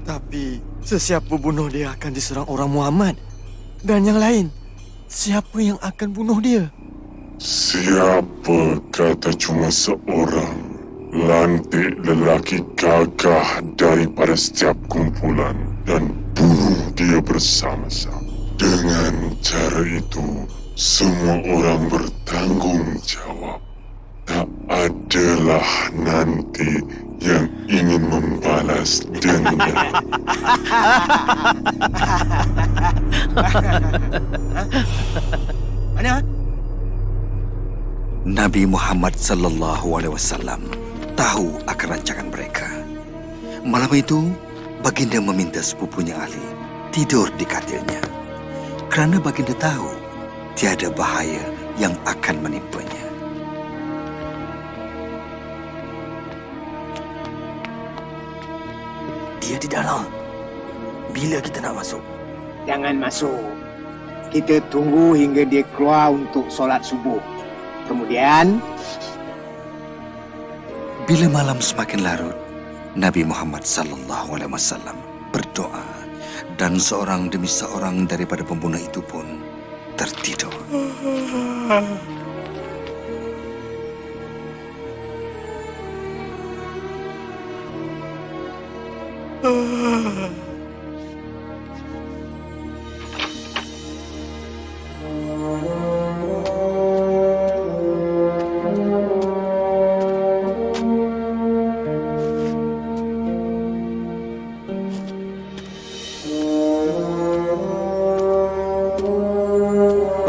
Tapi sesiapa bunuh dia akan diserang orang Muhammad. Dan yang lain, siapa yang akan bunuh dia? Siapa kata cuma seorang lantik lelaki gagah daripada setiap kumpulan dan bunuh dia bersama-sama. Dengan cara itu, semua orang bertanggungjawab. Tak adalah nanti yang ingin membalas dendam. Mana? Nabi Muhammad sallallahu alaihi wasallam tahu akan rancangan mereka. Malam itu, baginda meminta sepupunya Ali tidur di katilnya. Kerana baginda tahu tiada bahaya yang akan menimpanya. Dia di dalam. Bila kita nak masuk? Jangan masuk. Kita tunggu hingga dia keluar untuk solat subuh. Kemudian, bila malam semakin larut, Nabi Muhammad sallallahu alaihi wasallam berdoa dan seorang demi seorang daripada pembunuh itu pun tertidur.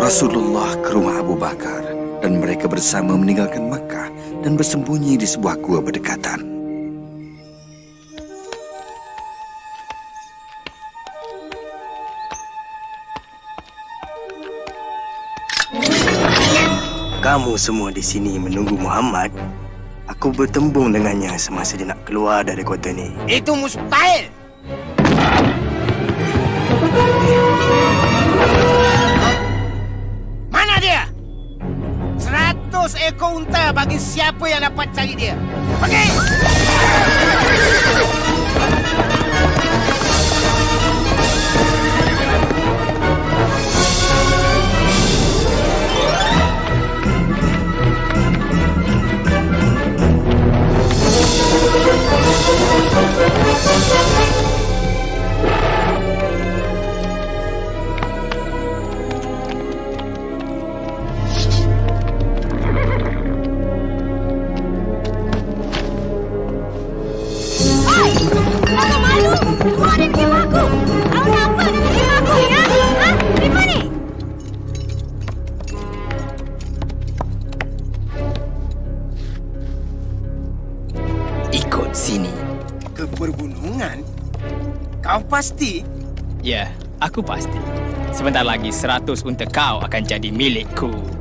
Rasulullah ke rumah Abu Bakar dan mereka bersama meninggalkan Makkah dan bersembunyi di sebuah gua berdekatan. Kamu semua di sini menunggu Muhammad. Aku bertembung dengannya semasa dia nak keluar dari kota ni. itu mustahil. Mana dia? 100 ekor unta bagi siapa yang dapat cari dia. Pergi! Jangan malu. Kau ada di aku. Kau nak apa dengan di aku ya? Di mana? Ikut sini. Ke perbunungan? Kau pasti? Ya, aku pasti. Sebentar lagi 100 unta kau akan jadi milikku.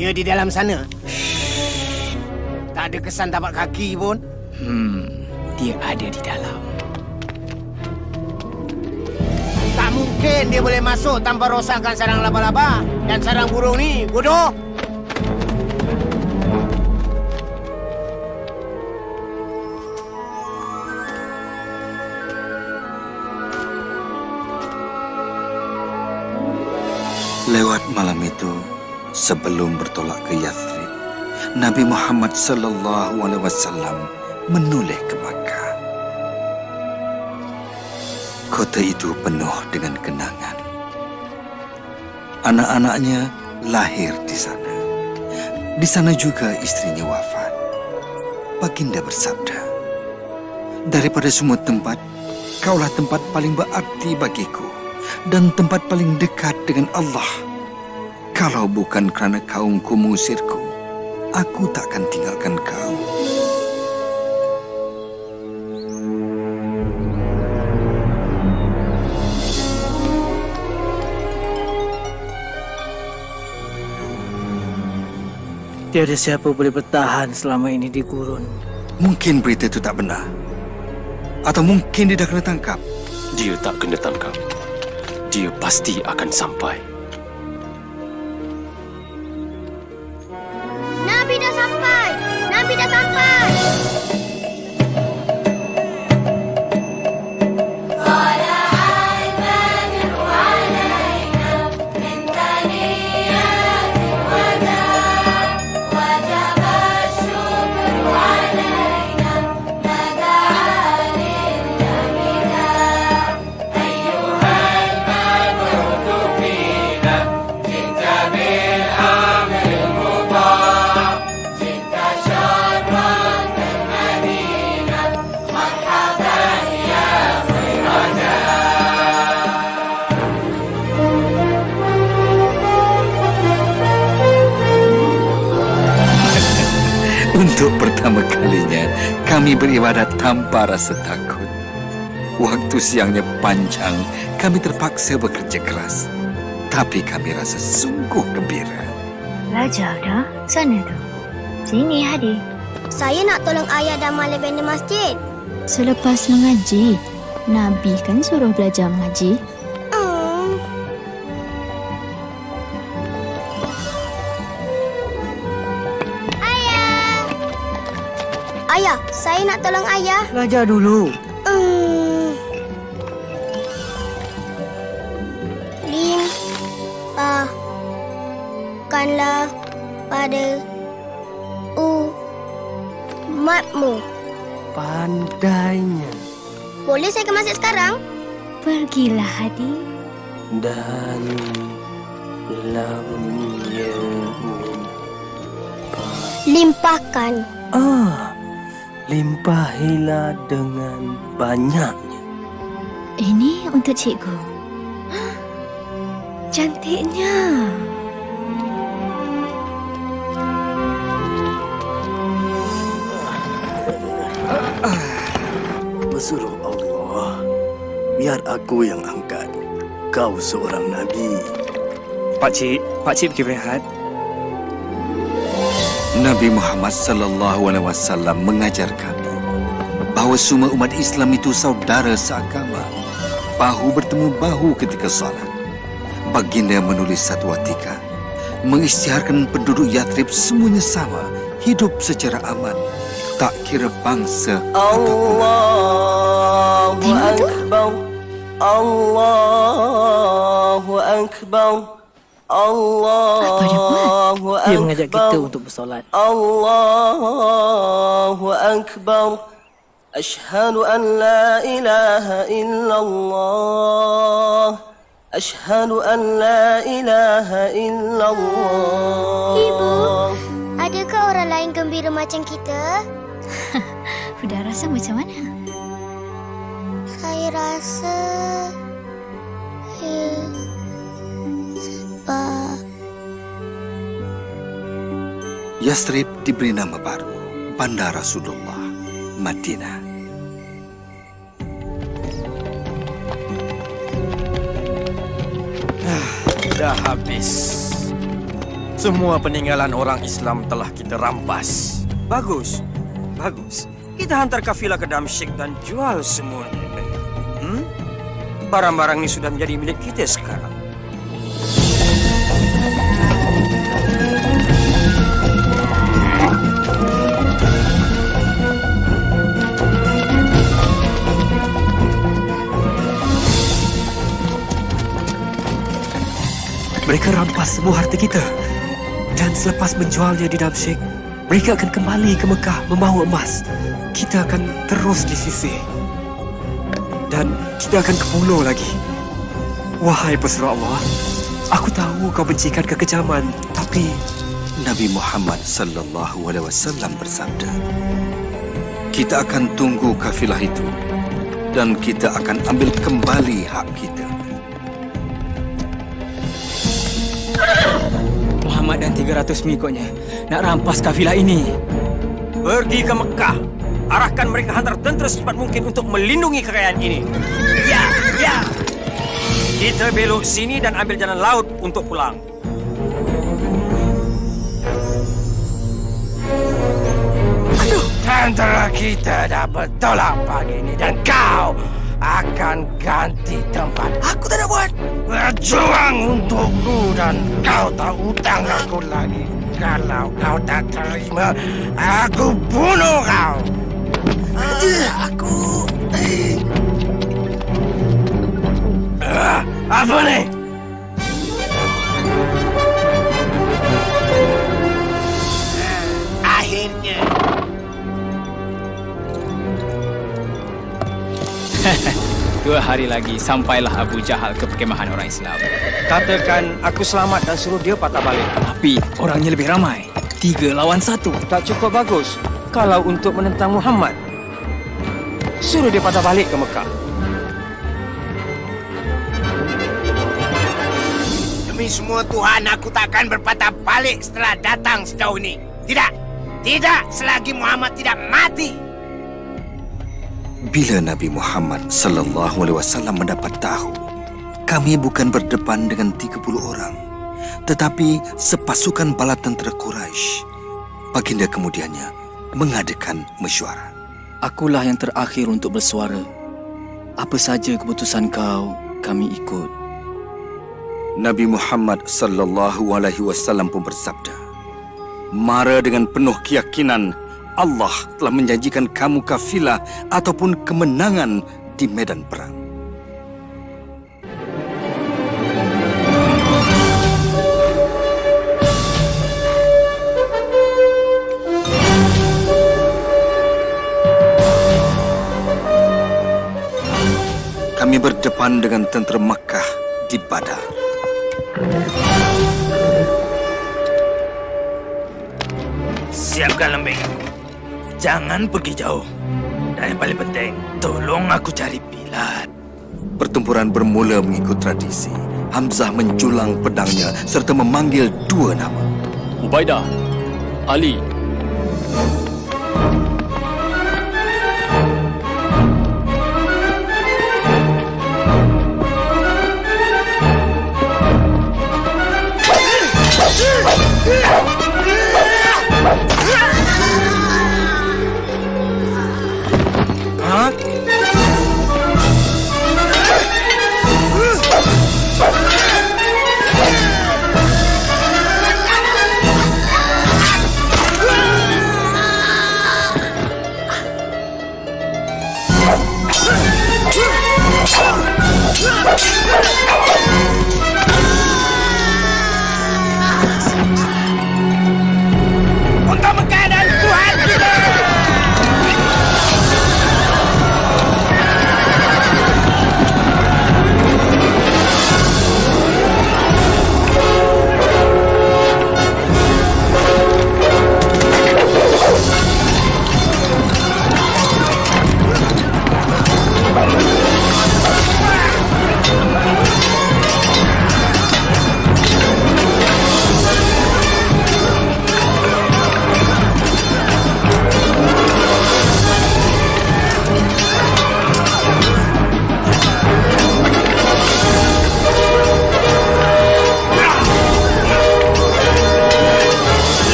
Dia di dalam sana. Tak ada kesan tapak kaki pun. Dia ada di dalam. Tak mungkin dia boleh masuk tanpa rosakkan sarang laba-laba dan sarang burung ni, bodoh. Lewat malam itu, sebelum bertolak ke Yathrib, Nabi Muhammad sallallahu alaihi wasallam menoleh ke Makkah. Kota itu penuh dengan kenangan. Anak-anaknya lahir di sana. Di sana juga istrinya wafat. Baginda bersabda, daripada semua tempat, kaulah tempat paling berarti bagiku dan tempat paling dekat dengan Allah. Kalau bukan kerana kaumku mengusirku, aku takkan tinggalkan kau. Tiada siapa boleh bertahan selama ini di gurun. Mungkin berita itu tak benar. Atau mungkin dia dah kena tangkap. Dia tak kena tangkap. Dia pasti akan sampai. Nabi dah sampai! Nabi dah sampai! Untuk pertama kalinya, kami beribadat tanpa rasa takut. Waktu siangnya panjang, kami terpaksa bekerja keras. Tapi kami rasa sungguh gembira. Belajar dah? Sana tu. Sini, Hadi. Saya nak tolong ayah dan Malik bina masjid. Selepas mengaji, Nabi kan suruh belajar mengaji. Ayah, saya nak tolong ayah. Belajar dulu. Limpahkanlah pada umatmu. Pandainya. Boleh saya ke masjid sekarang? Pergilah, Hadi. Dan lamnya Limpahkan. Limpahilah dengan banyaknya. Ini untuk cikgu. Cantiknya. Bersuruh Allah, biar aku yang angkat. Kau seorang Nabi. Pakcik pergi berehat. Nabi Muhammad sallallahu alaihi wasallam mengajar kami bahawa semua umat Islam itu saudara seagama, bahu bertemu bahu ketika salat. Baginda menulis satu watika mengisytiharkan penduduk Yathrib semuanya sama, hidup secara aman, tak kira bangsa Allahu Akbar. Allahu Akbar. Allahu Akbar. Dia mengajak kita untuk bersolat. Allahu Akbar. Ashhadu an la ilaha illallah. Ashhadu an la ilaha illallah. Ibu, adakah orang lain gembira macam kita? Sudah rasa macam mana? Saya rasa Yathrib diberi nama baru, Bandar Rasulullah, Madinah. Dah habis. Semua peninggalan orang Islam telah kita rampas. Bagus. Kita hantar kafilah ke Damsyik dan jual semuanya. Barang-barang ini sudah menjadi milik kita sekarang. Mereka rampas semua harta kita. Dan selepas menjualnya di Damsyik, mereka akan kembali ke Mekah membawa emas. Kita akan terus disisih. Dan kita akan ke pulau lagi. Wahai pesuruh Allah, aku tahu kau bencikan kekejaman, tapi Nabi Muhammad sallallahu alaihi wasallam bersabda, kita akan tunggu kafilah itu dan kita akan ambil kembali hak kita. Muhammad dan 300 pengikutnya nak rampas kafilah ini. Pergi ke Mekah. Arahkan mereka hantar tentera secepat mungkin untuk melindungi kekayaan ini. Ya, ya. Kita belok sini dan ambil jalan laut untuk pulang. Tentera kita dah bertolak pagi ini dan kau akan ganti tempat. Aku tak nak buat. Berjuang untukku dan kau tak hutang aku lagi. Kalau kau tak terima, aku bunuh kau. Apa ni? Akhirnya. 2 hari lagi sampailah Abu Jahal ke perkemahan orang Islam. Katakan aku selamat dan suruh dia patah balik. Tapi orangnya lebih ramai. 3 lawan 1. Tak cukup bagus. Kalau untuk menentang Muhammad, suruh dia patah balik ke Mekah. Demi semua Tuhan, aku takkan berpatah balik setelah datang sejauh ini. Tidak. Tidak selagi Muhammad tidak mati. Bila Nabi Muhammad sallallahu alaihi wasallam mendapat tahu, kami bukan berdepan dengan 30 orang, tetapi sepasukan bala tentera Quraisy. Baginda kemudiannya mengadakan mesyuarat. Akulah yang terakhir untuk bersuara. Apa saja keputusan kau, kami ikut. Nabi Muhammad sallallahu alaihi wasallam pun bersabda, "Mara dengan penuh keyakinan Allah telah menjanjikan kamu kafilah ataupun kemenangan di medan perang." Kami berdepan dengan tentera Makkah di Badar. Siapkan lembing aku. Jangan pergi jauh. Dan yang paling penting, tolong aku cari Bilal. Pertempuran bermula mengikut tradisi. Hamzah menjulang pedangnya serta memanggil 2 nama. Ubaidah, Ali. Untuk Mekah dan Tuhan kita.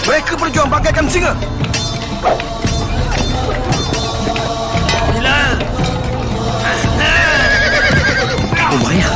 Mereka berjuang bagaikan singa. Bilal. Umayyah.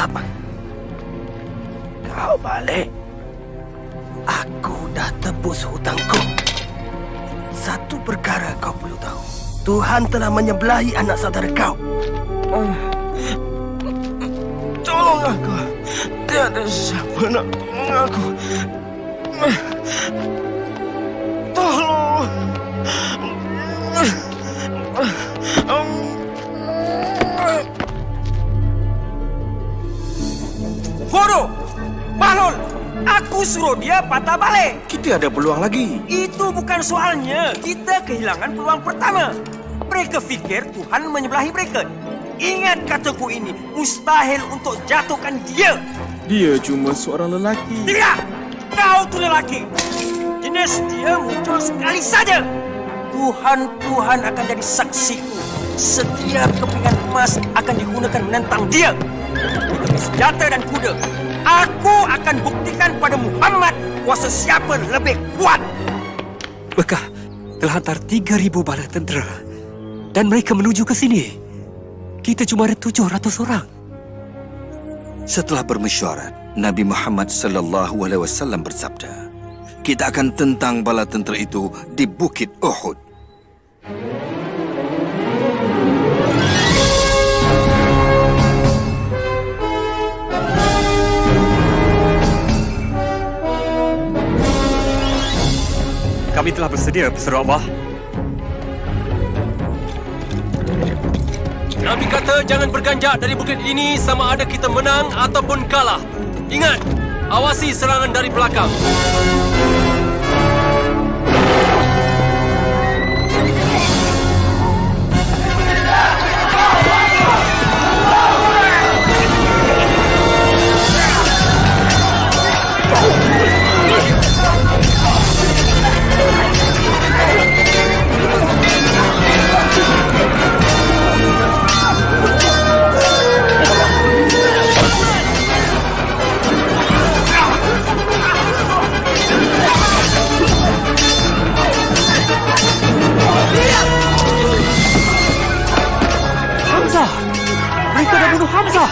Siap. Kau balik. Aku dah tebus hutangku. Satu perkara kau perlu tahu. Tuhan telah menyembelahi anak saudara kau. Tolong aku. Tiada siapa nak tolong aku. Tolong. Bodoh! Bahlul! Aku suruh dia patah balik. Kita ada peluang lagi. Itu bukan soalnya. Kita kehilangan peluang pertama. Mereka fikir Tuhan menyembelahi mereka. Ingat kataku ini, mustahil untuk jatuhkan dia. Dia cuma seorang lelaki. Tidak! Kau tu lelaki. Jenis dia muncul sekali saja. Tuhan akan jadi saksiku. Setiap kepingan emas akan digunakan menentang dia. Dengan senjata dan kuda. Aku akan buktikan pada Muhammad kuasa siapa lebih kuat. Bekah telah hantar 3,000 bala tentera dan mereka menuju ke sini. Kita cuma ada 700 orang. Setelah bermesyuarat, Nabi Muhammad SAW bersabda, kita akan tentang bala tentera itu di Bukit Uhud. Kami telah bersedia, Pesuruh Allah. Nabi kata jangan berganjak dari bukit ini sama ada kita menang ataupun kalah. Ingat, awasi serangan dari belakang. Hamzah! Mereka dah bunuh Hamzah!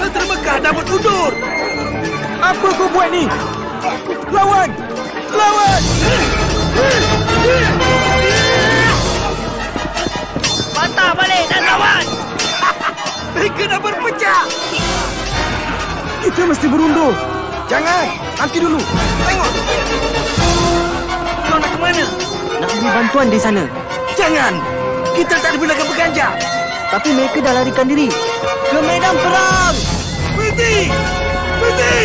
Tentera Mekah dah berundur. Apa kau buat ni? Lawan! Lawan! Patah balik dan lawan. Mereka dah berpecah. Kita mesti berundur. Jangan. Nanti dulu. Tengok. Kau nak ke mana? Nak beri bantuan di sana. Jangan. Kita tak dibenarkan berganjak. Tapi mereka dah larikan diri. Ke medan perang! Berhenti! Berhenti!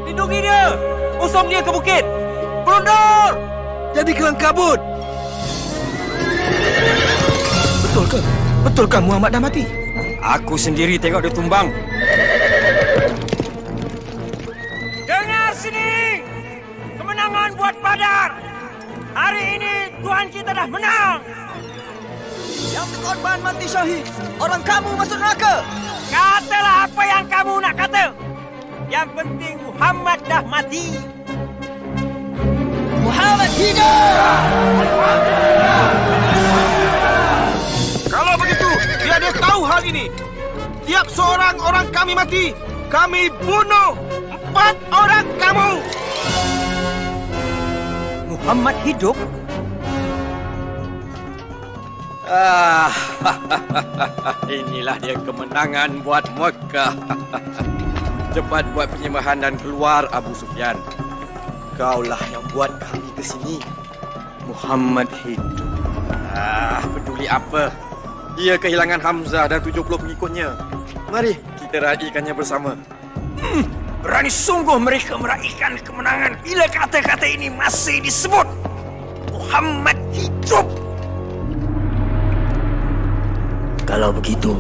Lindungi dia! Usung dia ke bukit! Berundur! Jadi kelang kabut. Betulkah? Betulkah Muhammad dah mati? Aku sendiri tengok dia tumbang. Dengar sini! Kemenangan buat Badar! Hari ini Tuhan kita dah menang! Yang berkorban mati syahid. Orang kamu masuk neraka. Katalah apa yang kamu nak kata. Yang penting Muhammad dah mati. Muhammad hidup! Kalau begitu, biar dia tahu hal ini. Tiap seorang orang kami mati, kami bunuh 4 orang kamu. Muhammad hidup? Inilah dia kemenangan buat Mekah. Cepat buat penyembahan dan keluar, Abu Sufyan. Kaulah yang buat kami ke sini. Muhammad hidup. Peduli apa? Dia kehilangan Hamzah dan 70 pengikutnya. Mari kita raikannya bersama. Berani sungguh mereka meraihkan kemenangan bila kata-kata ini masih disebut. Muhammad hidup. Kalau begitu,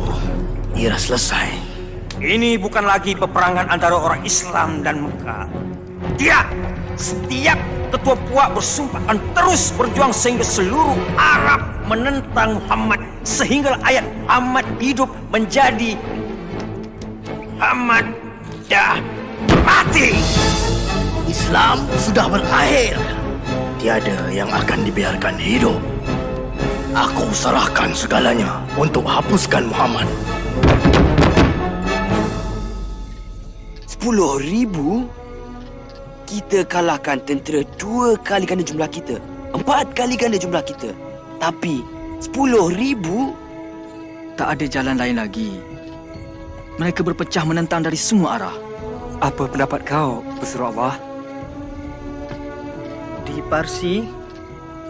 ia selesai. Ini bukan lagi peperangan antara orang Islam dan Mekah. Tidak! Setiap ketua puak bersumpah akan terus berjuang sehingga seluruh Arab menentang Muhammad. Sehingga ayat Muhammad hidup menjadi Muhammad dah mati. Islam sudah berakhir. Tiada yang akan dibiarkan hidup. Aku serahkan segalanya untuk hapuskan Muhammad. 10,000? Kita kalahkan tentera 2 kali ganda jumlah kita. 4 kali ganda jumlah kita. Tapi 10,000? Tak ada jalan lain lagi. Mereka berpecah menentang dari semua arah. Apa pendapat kau, pesuruh Allah? Di Parsi,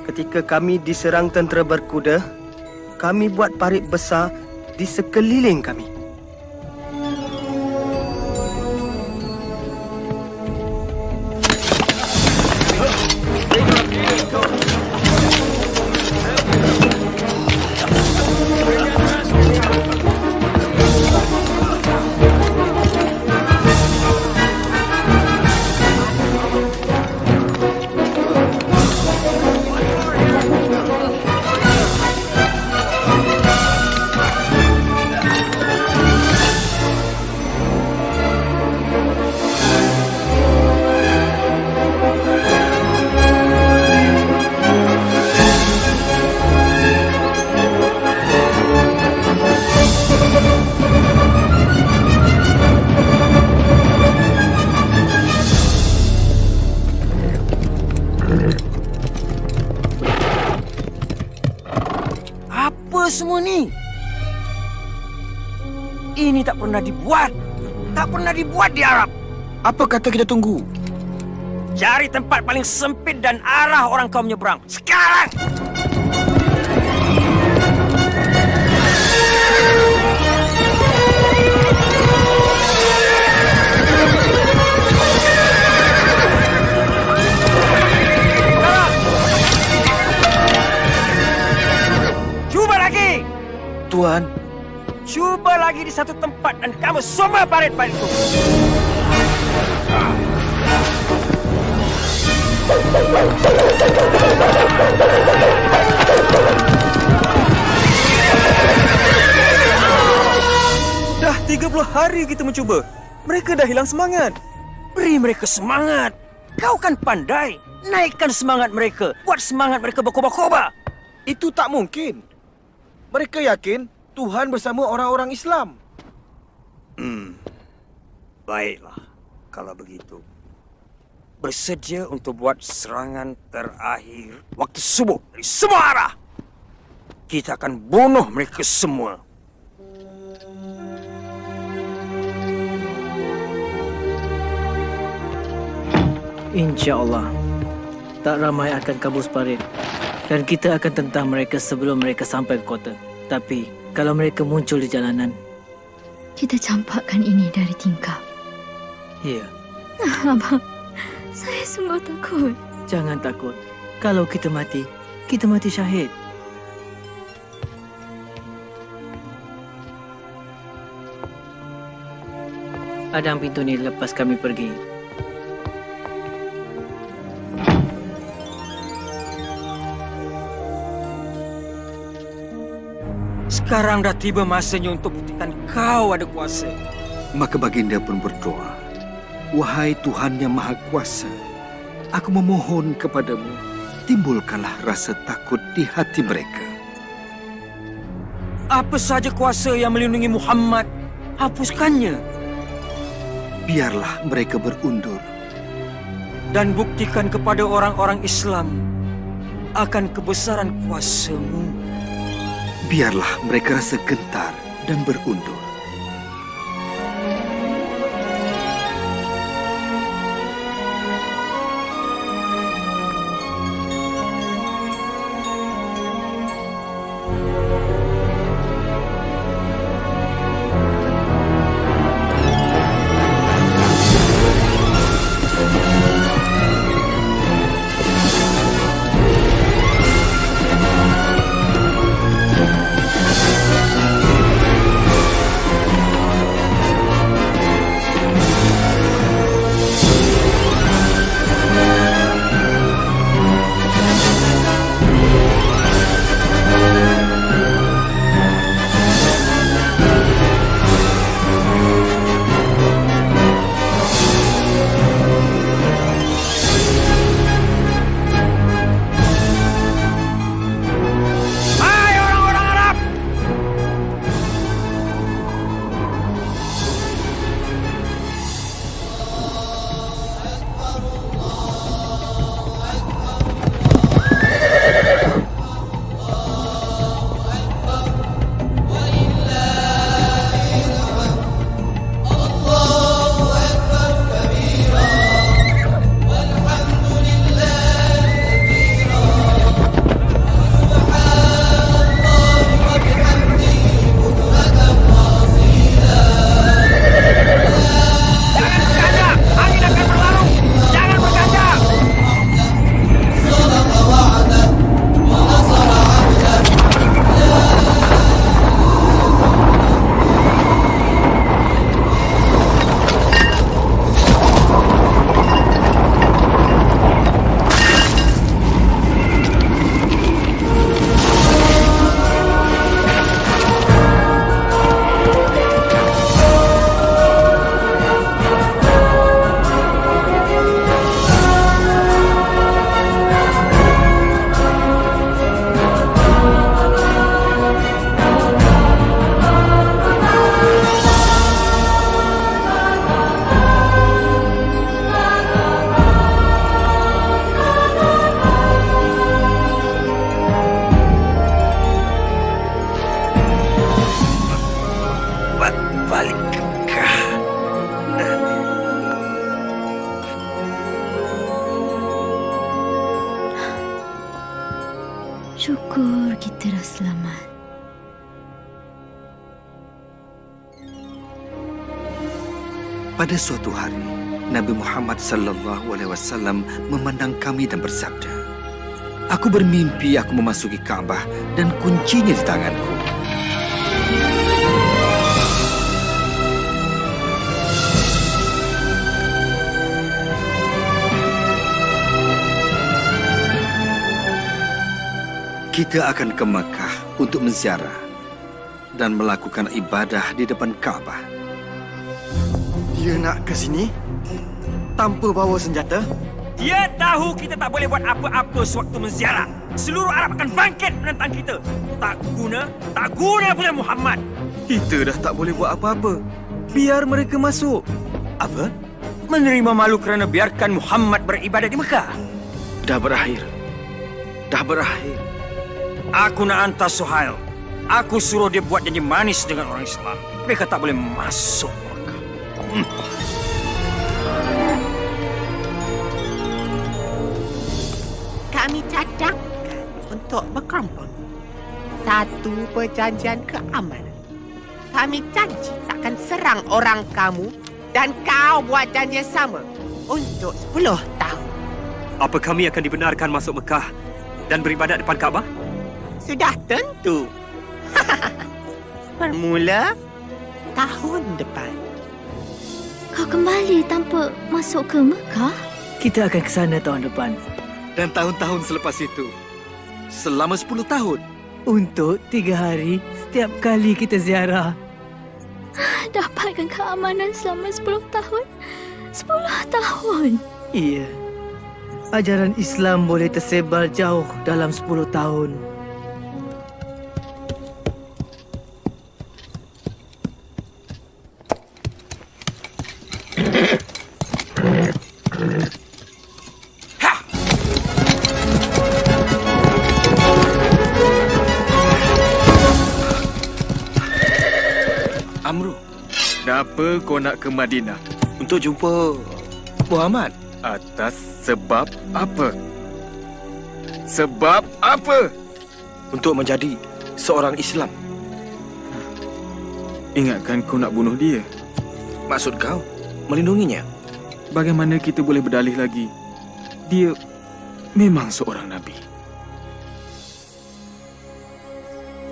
ketika kami diserang tentera berkuda, kami buat parit besar di sekeliling kami. Semua ni ini tak pernah dibuat. Tak pernah dibuat di Arab. Apa kata kita tunggu? Cari tempat paling sempit dan arah orang kau menyeberang. Sekarang! Tuan, cuba lagi di satu tempat dan kamu semua parit-parit itu. Dah 30 hari kita mencuba. Mereka dah hilang semangat. Beri mereka semangat. Kau kan pandai. Naikkan semangat mereka. Buat semangat mereka berkobar-kobar. Itu tak mungkin. Mereka yakin Tuhan bersama orang-orang Islam. Baiklah, kalau begitu. Bersedia untuk buat serangan terakhir waktu subuh dari semua arah. Kita akan bunuh mereka semua. InsyaAllah, tak ramai akan kabus parit. Dan kita akan tentang mereka sebelum mereka sampai ke kota. Tapi, kalau mereka muncul di jalanan, kita campakkan ini dari tingkap. Ya. Abang, saya sungguh takut. Jangan takut. Kalau kita mati syahid. Hadang pintu ni lepas kami pergi. Sekarang dah tiba masanya untuk buktikan kau ada kuasa. Maka baginda pun berdoa, "Wahai Tuhan yang Maha Kuasa, aku memohon kepadamu, timbulkanlah rasa takut di hati mereka." Apa saja kuasa yang melindungi Muhammad, hapuskannya. Biarlah mereka berundur. Dan buktikan kepada orang-orang Islam akan kebesaran kuasamu. Biarlah mereka rasa gentar dan berundur. Syukur kita dah selamat. Pada suatu hari, Nabi Muhammad SAW memandang kami dan bersabda, "Aku bermimpi aku memasuki Kaabah dan kuncinya di tanganku. Kita akan ke Mekah untuk menziarah dan melakukan ibadah di depan Kaabah." Dia nak ke sini tanpa bawa senjata? Dia tahu kita tak boleh buat apa-apa sewaktu menziarah. Seluruh Arab akan bangkit menentang kita. Tak guna pula Muhammad. Kita dah tak boleh buat apa-apa. Biar mereka masuk. Apa? Menerima malu kerana biarkan Muhammad beribadat di Mekah? Dah berakhir. Aku nak hantar Suhail. Aku suruh dia buat janji manis dengan orang Islam. Mereka tak boleh masuk Mekah. Kami cadangkan untuk berkerumpun. Satu perjanjian keamanan. Kami janji takkan serang orang kamu dan kau buat janji yang sama untuk 10 tahun. Apa kami akan dibenarkan masuk Mekah dan beribadat depan Kaabah? Sudah tentu. Bermula tahun depan. Kau kembali tanpa masuk ke Mekah? Kita akan ke sana tahun depan. Dan tahun-tahun selepas itu, selama 10 tahun. Untuk 3 hari setiap kali kita ziarah. Dapatkan keamanan selama 10 tahun. 10 tahun. Iya. Ajaran Islam boleh tersebar jauh dalam 10 tahun. Kenapa kau nak ke Madinah? Untuk jumpa Muhammad. Atas sebab apa? Sebab apa? Untuk menjadi seorang Islam. Ingatkan kau nak bunuh dia. Maksud kau melindunginya? Bagaimana kita boleh berdalih lagi? Dia memang seorang Nabi.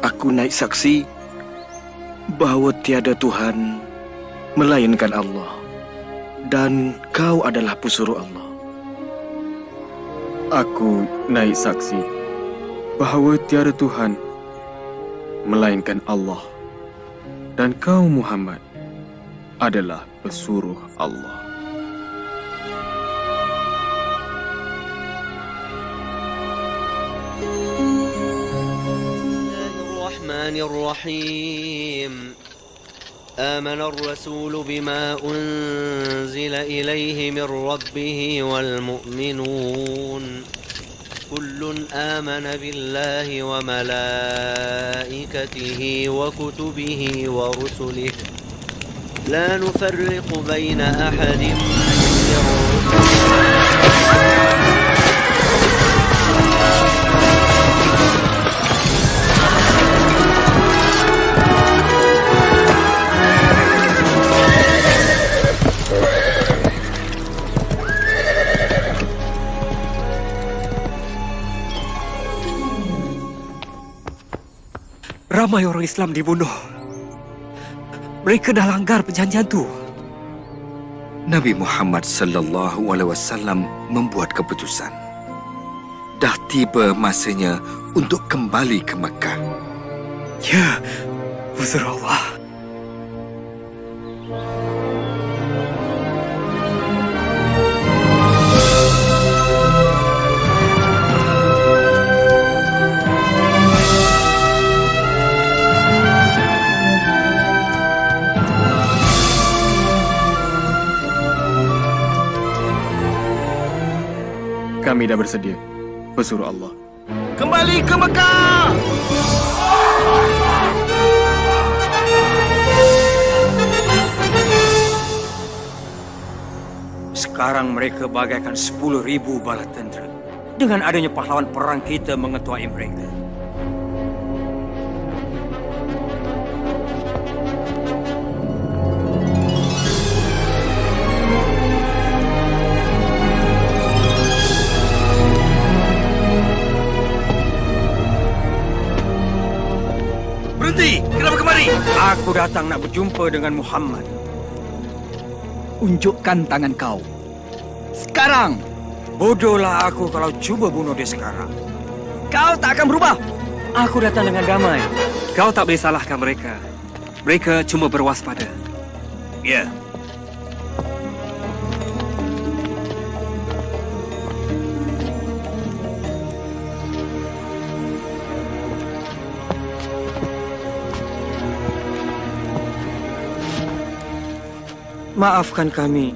Aku naik saksi bahawa tiada Tuhan melainkan Allah, dan kau adalah pesuruh Allah. Aku naik saksi bahawa tiada Tuhan melainkan Allah, dan kau Muhammad adalah pesuruh Allah. Bismillahirrahmanirrahim. آمن الرسول بما أنزل إليه من ربه والمؤمنون كل آمن بالله وملائكته وكتبه ورسله لا نفرق بين أحد من Ramai orang Islam dibunuh. Mereka dah langgar perjanjian tu. Nabi Muhammad sallallahu alaihi wasallam membuat keputusan. Dah tiba masanya untuk kembali ke Mekah. Ya, Huzur Allah. Kami dah bersedia, pesuruh Allah. Kembali ke Mekah! Sekarang mereka bagaikan 10,000 bala tentera. Dengan adanya pahlawan perang kita mengetuai mereka. Berhenti! Kenapa kemari? Aku datang nak berjumpa dengan Muhammad. Unjukkan tangan kau. Sekarang! Bodohlah aku kalau cuba bunuh dia sekarang. Kau tak akan berubah. Aku datang dengan damai. Kau tak boleh salahkan mereka. Mereka cuma berwaspada. Ya. Maafkan kami.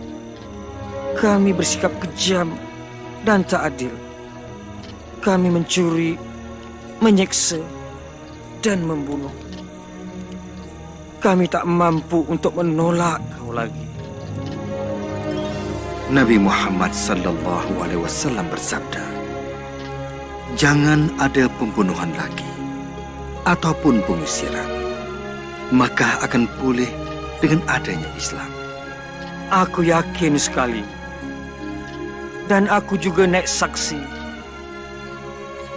Kami bersikap kejam dan tak adil. Kami mencuri, menyeksa, dan membunuh. Kami tak mampu untuk menolak kau lagi. Nabi Muhammad sallallahu alaihi wasallam bersabda, jangan ada pembunuhan lagi ataupun pengusiran, maka akan pulih dengan adanya Islam. Aku yakin sekali. Dan aku juga naik saksi.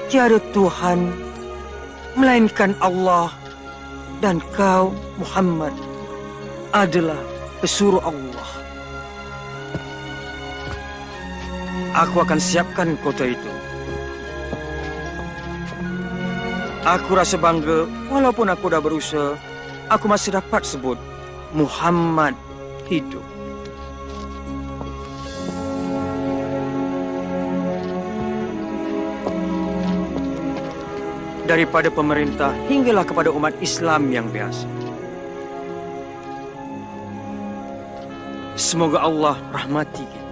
Tiada Tuhan melainkan Allah, dan kau, Muhammad, adalah pesuruh Allah. Aku akan siapkan kota itu. Aku rasa bangga, walaupun aku dah berusaha, aku masih dapat sebut Muhammad hidup. Daripada pemerintah hinggalah kepada umat Islam yang biasa. Semoga Allah rahmati kita.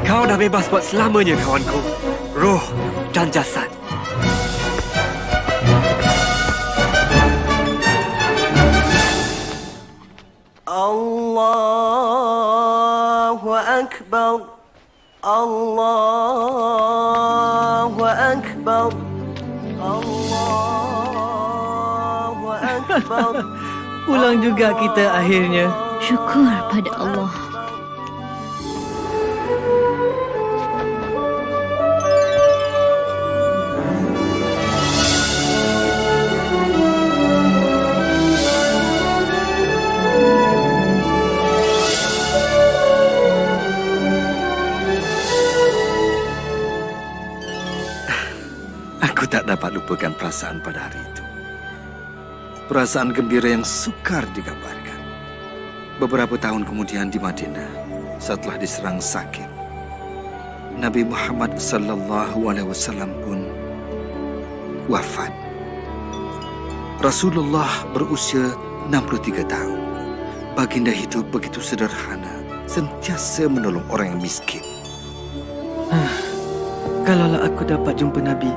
Kau dah bebas buat selamanya, kawanku. Roh dan jasad. Allahu Akbar. Allahu Akbar. Allahu Akbar. Pulang juga kita akhirnya. Syukur pada Allah. Aku tak dapat lupakan perasaan pada hari itu. Perasaan gembira yang sukar digambarkan. Beberapa tahun kemudian di Madinah, setelah diserang sakit, Nabi Muhammad SAW pun wafat. Rasulullah berusia 63 tahun. Baginda hidup begitu sederhana, sentiasa menolong orang yang miskin. Kalaulah aku dapat jumpa Nabi,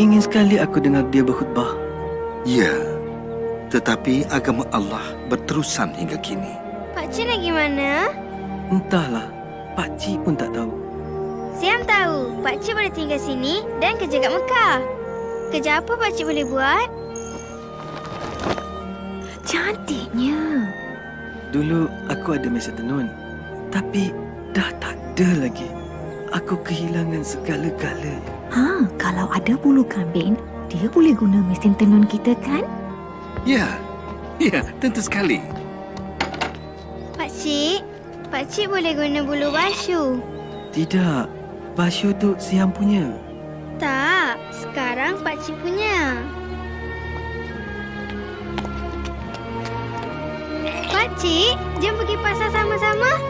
ingin sekali aku dengar dia berkhutbah. Ya, tetapi agama Allah berterusan hingga kini. Pakcik lagi mana? Entahlah, Pakcik pun tak tahu. Siam tahu, Pakcik boleh tinggal sini dan kerja kat Mekah. Kerja apa Pakcik boleh buat? Cantiknya. Dulu aku ada mesin tenun, tapi dah tak ada lagi. Aku kehilangan segala-galanya. Kalau ada bulu kambing, dia boleh guna mesin tenun kita kan? Ya, tentu sekali. Pakcik boleh guna bulu basyu. Tidak, Basyu tu Siam punya. Tak, sekarang Pakcik punya. Pakcik, jom pergi pasar sama-sama.